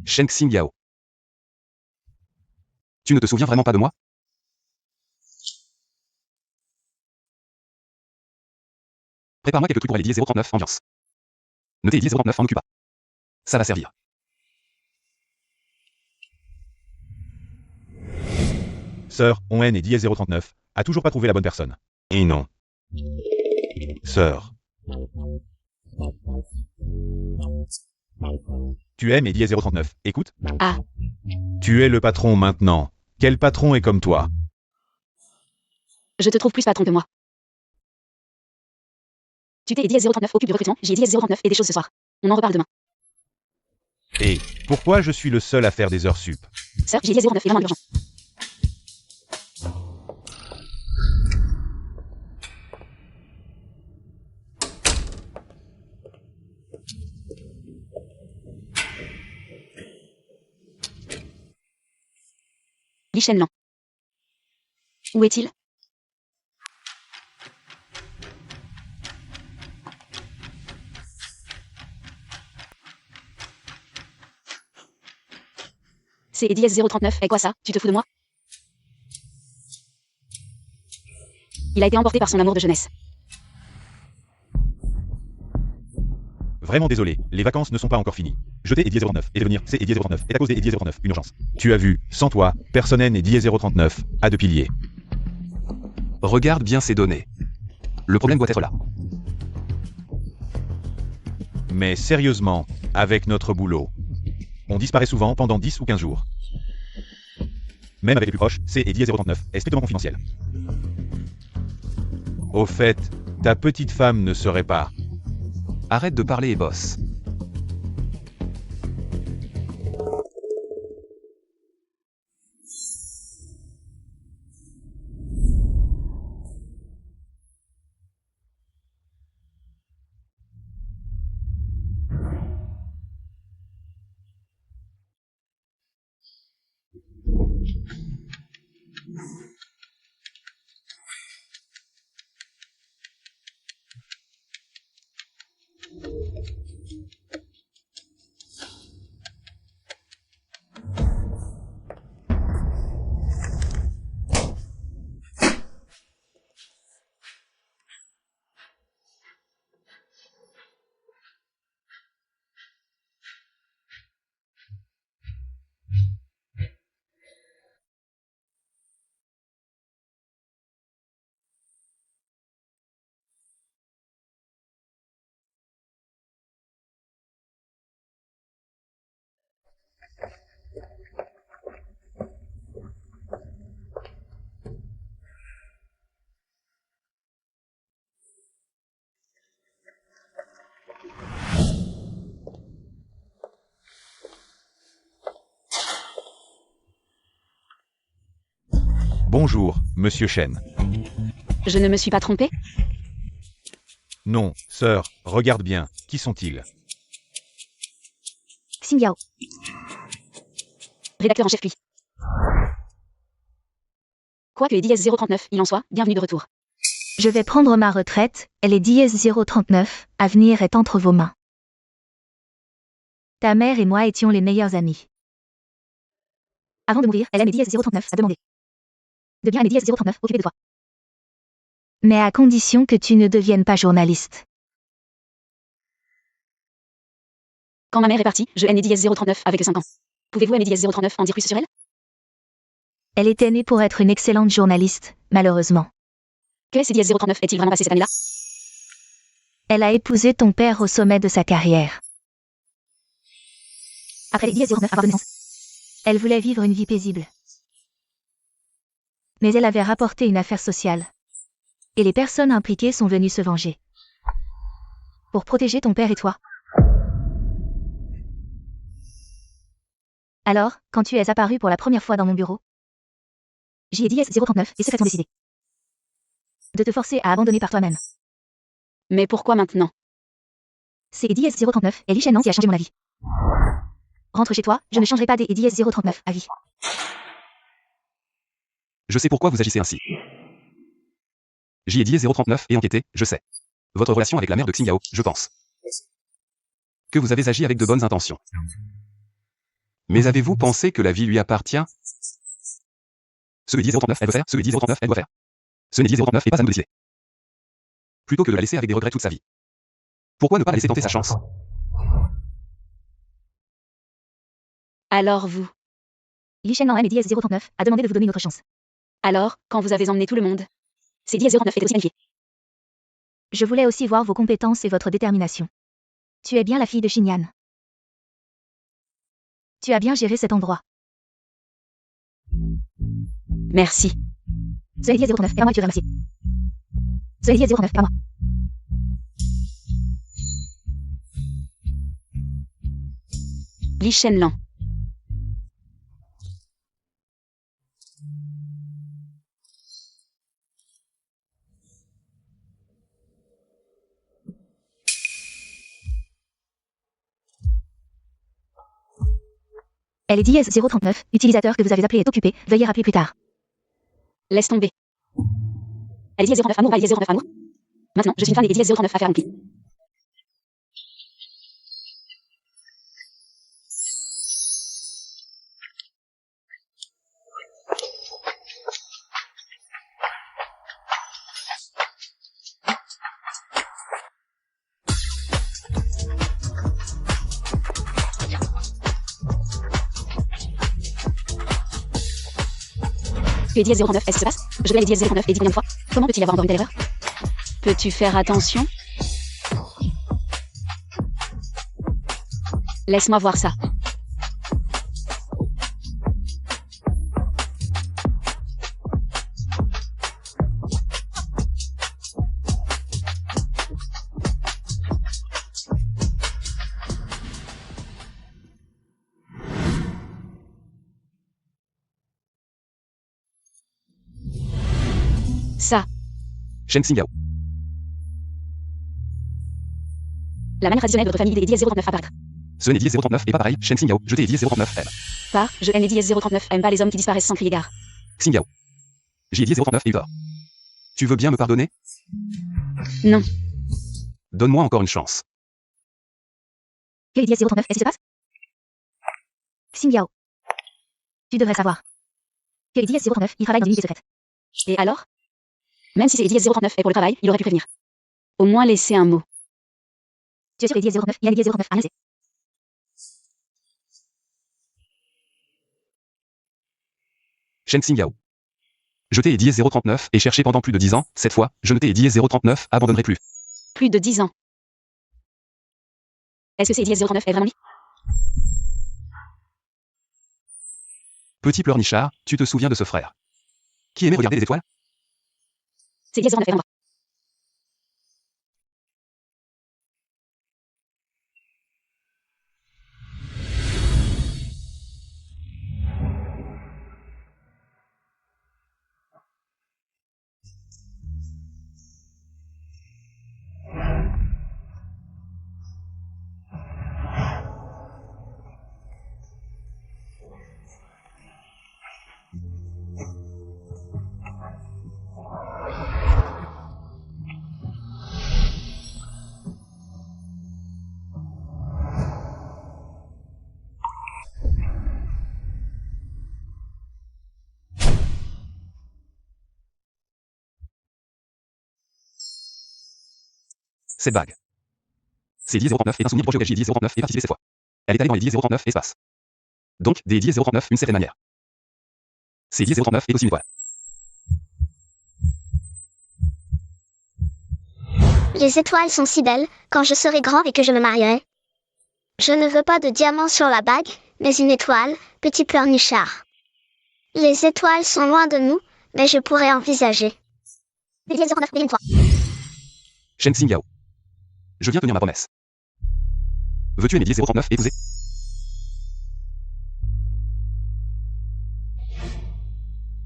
Shen Xingyao. Tu ne te souviens vraiment pas de moi? Prépare-moi quelques trucs pour aller Diez 039 ambiance. Notez Diez 039 en occupa. Ça va servir. Sœur, on N et Diez 039, a toujours pas trouvé la bonne personne. Et non. Sœur. Tu aimes et Diez 039, écoute. Ah. Tu es le patron maintenant. Quel patron est comme toi? Je te trouve plus patron que moi. Tu t'es Diez 039 occupe du recrutement, j'ai Diez 039 et des choses ce soir. On en reparle demain. Et pourquoi je suis le seul à faire des heures sup? Sœur, j'ai Diez 039 et vraiment urgent. Li Shenlan. Où est-il? C'est Diez 039, et quoi ça? Tu te fous de moi? Il a été emporté par son amour de jeunesse. Vraiment désolé, les vacances ne sont pas encore finies. Jeter et Diez 039, et devenir C et Diez 039, est à cause des Diez 039, une urgence. Tu as vu, sans toi, personne N et Diez 039, a de piliers. Regarde bien ces données. Le problème doit être là. Mais sérieusement, avec notre boulot, on disparaît souvent pendant 10 ou 15 jours. Même avec les plus proches, C et Diez 039, est strictement confidentiel. Au fait, ta petite femme ne serait pas... Arrête de parler et bosse. Bonjour, monsieur Shen. Je ne me suis pas trompé? Non, sœur, regarde bien, qui sont-ils? Xing Yao. Rédacteur en chef lui. Quoi que Eddie S039, il en soit, bienvenue de retour. Je vais prendre ma retraite, elle est dièse 039, avenir est entre vos mains. Ta mère et moi étions les meilleurs amis. Avant de mourir, elle aime Eddie S039 a demandé de bien aimer Eddie S039, occupé de toi. Mais à condition que tu ne deviennes pas journaliste. Quand ma mère est partie, je haine Eddie S039 avec 5 ans. Pouvez-vous aimer Eddie S039 en dire plus sur elle? Elle était née pour être une excellente journaliste, malheureusement. Que est-ce Eddie S039 est-il vraiment passé cette année-là? Elle a épousé ton père au sommet de sa carrière. Après Eddie S039 avoir de naissance, elle voulait vivre une vie paisible. Mais elle avait rapporté une affaire sociale. Et les personnes impliquées sont venues se venger. Pour protéger ton père et toi. Alors, quand tu es apparu pour la première fois dans mon bureau, j'ai dit S039 et secrètement décidé de te forcer à abandonner par toi-même. Mais pourquoi maintenant? C'est Eddie S039 et Li Shenlan qui a changé mon avis. Rentre chez toi, je ne changerai pas des Eddie S039 à vie. Je sais pourquoi vous agissez ainsi. J'y ai dit 039 et enquêté, je sais. Votre relation avec la mère de Xing Yao, je pense. Que vous avez agi avec de bonnes intentions. Mais avez-vous pensé que la vie lui appartient? Ce Eddie 039, elle veut faire, ce Eddie 039, elle doit faire. Ce Eddie 039 n'est pas à nous de décider. Plutôt que de la laisser avec des regrets toute sa vie. Pourquoi ne pas la laisser tenter sa chance? Alors vous. Li Shenlan aime Eddie S039 a demandé de vous donner une autre chance. Alors, quand vous avez emmené tout le monde, c'est Eddie S039 était aussi magnifié. Je voulais aussi voir vos compétences et votre détermination. Tu es bien la fille de Xinyan. Tu as bien géré cet endroit. Merci. Ce Eddie S039 est à moi que tu veux remercier. Ce Eddie S039 est à moi. Li Shenlan. Elle est dièse 039, utilisateur que vous avez appelé est occupé, veuillez rappeler plus tard. Laisse tomber. Elle est Eddie S039 amour, va Eddie S039 amour. Maintenant, je suis une fan d'Eddie S039 affaire accomplie. Que Eddie S039, est-ce que se passe? Je vais à Eddie S039 et 10 millions de fois. Comment peut-il y avoir encore une telle erreur? Peux-tu faire attention? Laisse-moi voir ça. Ça. Shen Xing Yao. La manière traditionnelle de votre famille d'Eddie S039 apparaître. Ce n'est Eddie 039 et pas pareil, Shen Xing Yao, je t'ai Eddie 039 elle. Par, je haine Eddie S039, aime pas les hommes qui disparaissent sans crier gare. Xing Yao. J'ai Eddie 039 et eu tort. Tu veux bien me pardonner? Non. Donne-moi encore une chance. Que Eddie S039, est-ce qui se passe? Xing Yao. Tu devrais savoir. Que Eddie S039, il travaille dans une unité secrète. Et alors? Même si c'est Eddie S039 et pour le travail, il aurait pu prévenir. Au moins laisser un mot. Tu es sûr Eddie S039, il y a Eddie S039 à rien laisser. Shen Xing Yao. Je t'ai Eddie 039 et cherché pendant plus de 10 ans, cette fois, je ne t'ai Eddie 039, abandonnerai plus. Plus de 10 ans. Est-ce que c'est Eddie S039 est vraiment lui? Petit pleurnichard, tu te souviens de ce frère qui aimait regarder les étoiles? C'est Eddie S039 est vraiment toi. Cette bague. C'est Eddie 039 est un souvenir proche auquel Eddie 039 est participé cette fois. Elle est allée dans Eddie 039 espace. Donc, des Eddie 039 d'une certaine manière. C'est Eddie 039 est aussi une étoile. Les étoiles sont si belles, quand je serai grand et que je me marierai. Je ne veux pas de diamant sur la bague, mais une étoile, petit pleurnichard. Les étoiles sont loin de nous, mais je pourrais envisager. Eddie 039, une fois. Shen Xingyao. Je viens tenir ma promesse. Veux-tu aimer Eddie 039 épouser?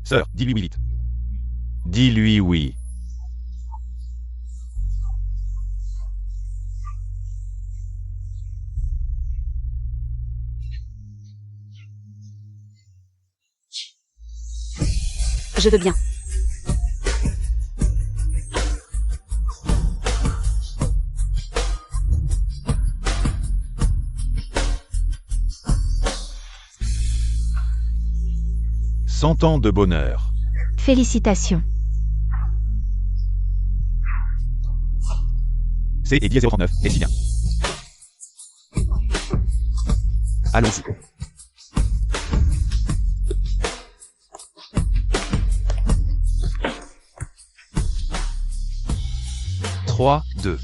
Sœur, dis-lui oui vite. Dis-lui oui. Je veux bien. Cent ans de bonheur. Félicitations. C'est Eddie 039, et si bien. Allons-y. Trois, deux.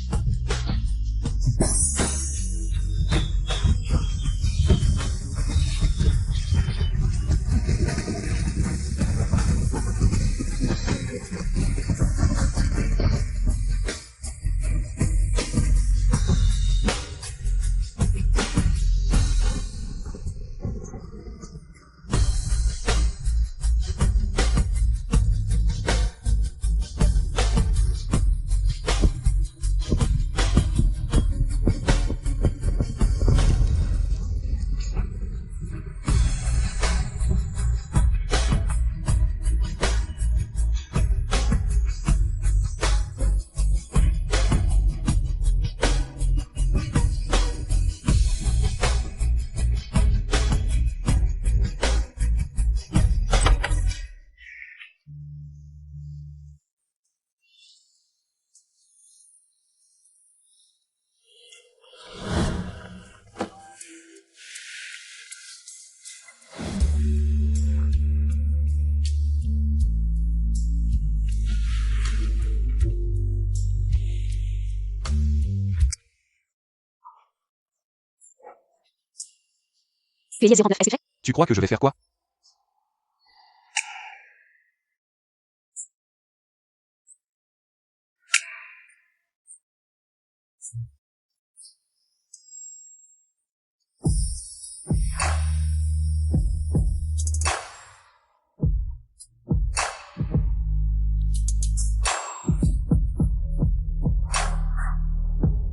Tu es Eddie 039, est-ce que Tu crois que je vais faire quoi?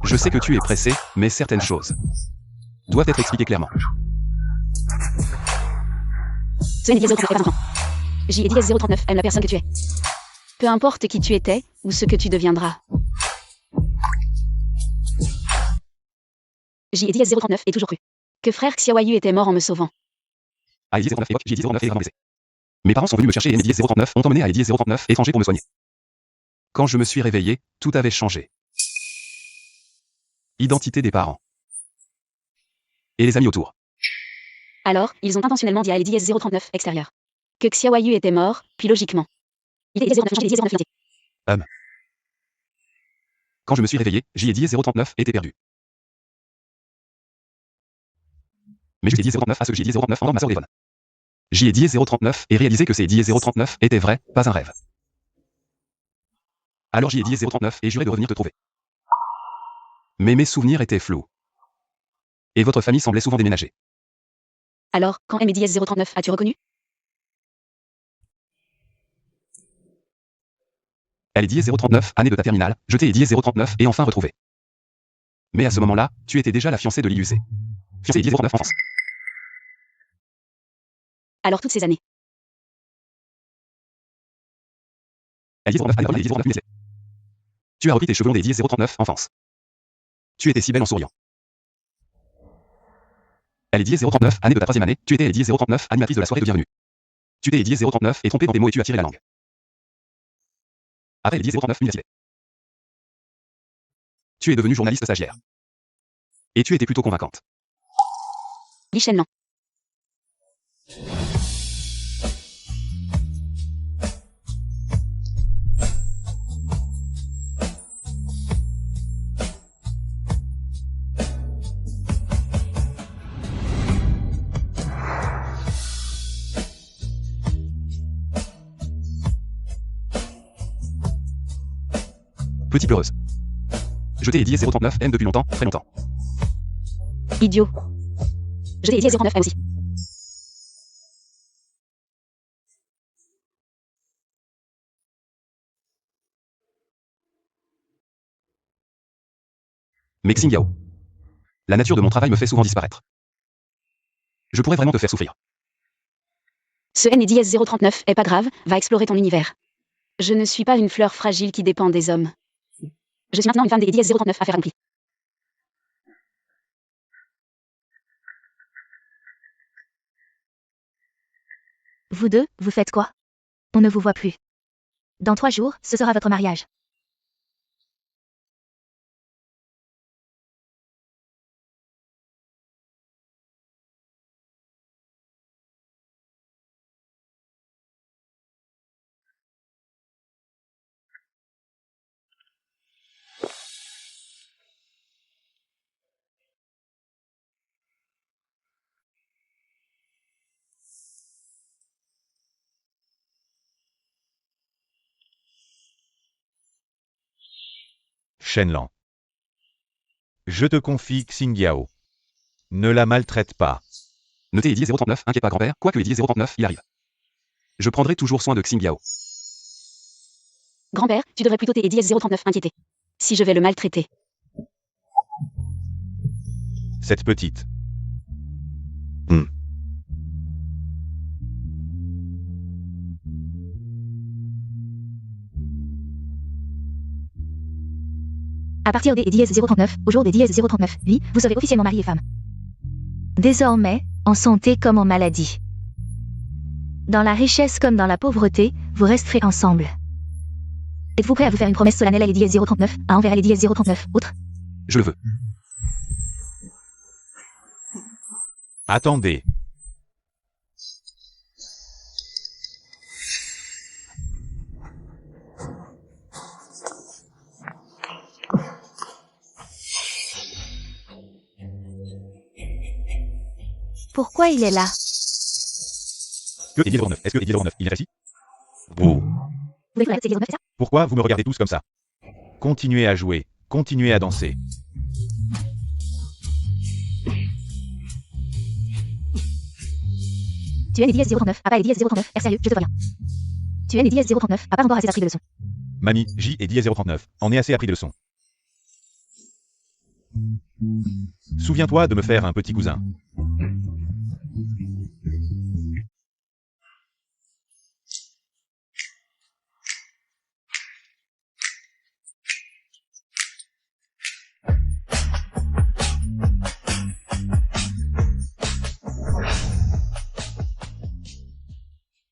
Je sais que tu es pressé, mais certaines choses doivent être expliquées clairement. Ce Eddie 039 est pas un enfant. Eddie 039 aime la personne que tu es. Peu importe qui tu étais, ou ce que tu deviendras. Eddie 039 est toujours cru que frère Xiaoyu était mort en me sauvant. À Eddie 039 époque, Eddie 039 est vraiment blessé. Mes parents sont venus me chercher et Eddie 039 ont emmené à Eddie 039 étranger pour me soigner. Quand je me suis réveillé, tout avait changé. Identité des parents. Et les amis autour. Alors, ils ont intentionnellement dit à Eddie 039 extérieur que Xiaoyu était mort, puis logiquement. Il est Eddie 039 changé Eddie 039 identité. Quand je me suis réveillé, Eddie 039 était perdu. Mais Eddie 039 a ce que Eddie 039 entend ma sœur au téléphone. Eddie 039 et réalisé que c'est Eddie 039 était vrai, pas un rêve. Alors Eddie 039 et juré de revenir te trouver. Mais mes souvenirs étaient flous. Et votre famille semblait souvent déménager. Alors, quand Eddie 039 as-tu reconnu? Elle est Eddie 039, année de ta terminale, je t'ai Eddie 039 et enfin retrouvé. Mais à ce moment-là, tu étais déjà la fiancée de l'IUC. Fiancée Eddie 039 en France. Alors toutes ces années. Eddie 039 à l'école Eddie 039 lycée. Tu as repris tes cheveux longs d'Eddie 039 enfance. Tu étais si belle en souriant. Elle est Eddie 039, année de ta troisième année, tu étais Eddie 039, animatrice de la soirée de bienvenue. Tu t'es Eddie 039 et trompé dans tes mots et tu as tiré la langue. Après Eddie 039 université. Tu es devenue journaliste stagiaire. Et tu étais plutôt convaincante. Li Shenlan. Petite pleureuse. Je t'ai dit 039 M depuis longtemps, très longtemps. Idiot. Je t'ai dit 039 M aussi. Mais Xingyao. La nature de mon travail me fait souvent disparaître. Je pourrais vraiment te faire souffrir. Ce N et dièse 039 est pas grave, va explorer ton univers. Je ne suis pas une fleur fragile qui dépend des hommes. Je suis maintenant une femme des dièse 039 affaire accomplie. Vous deux, vous faites quoi? On ne vous voit plus. Dans 3 jours, ce sera votre mariage. Shenlan. Je te confie Xingyao. Ne la maltraite pas. Ne t'ai dit 039, inquiète pas grand-père, quoi que ait dit 039, il arrive. Je prendrai toujours soin de Xingyao. Grand-père, tu devrais plutôt t'aider dièse 039 inquiéter. Si je vais le maltraiter. Cette petite. À partir des dièse 039, au jour des dièse 039, oui, vous serez officiellement mari et femme. Désormais, en santé comme en maladie. Dans la richesse comme dans la pauvreté, vous resterez ensemble. Êtes-vous prêt à vous faire une promesse solennelle à les dièse 039, à envers les dièse 039, autres? Je le veux. Attendez. Pourquoi il est là? Que est 039? Est-ce que est 039? Il est assis? Oh. Vous voulez que c'est 039, c'est ça? Pourquoi vous me regardez tous comme ça? Continuez à jouer. Continuez à danser. Tu es les dièse 039, à pas les dièse 039, air sérieux, je te vois bien. Tu es les dièse 039, à pas encore assez appris de leçons. Mamie, J et 039. En est assez appris de leçons. Souviens-toi de me faire un petit cousin.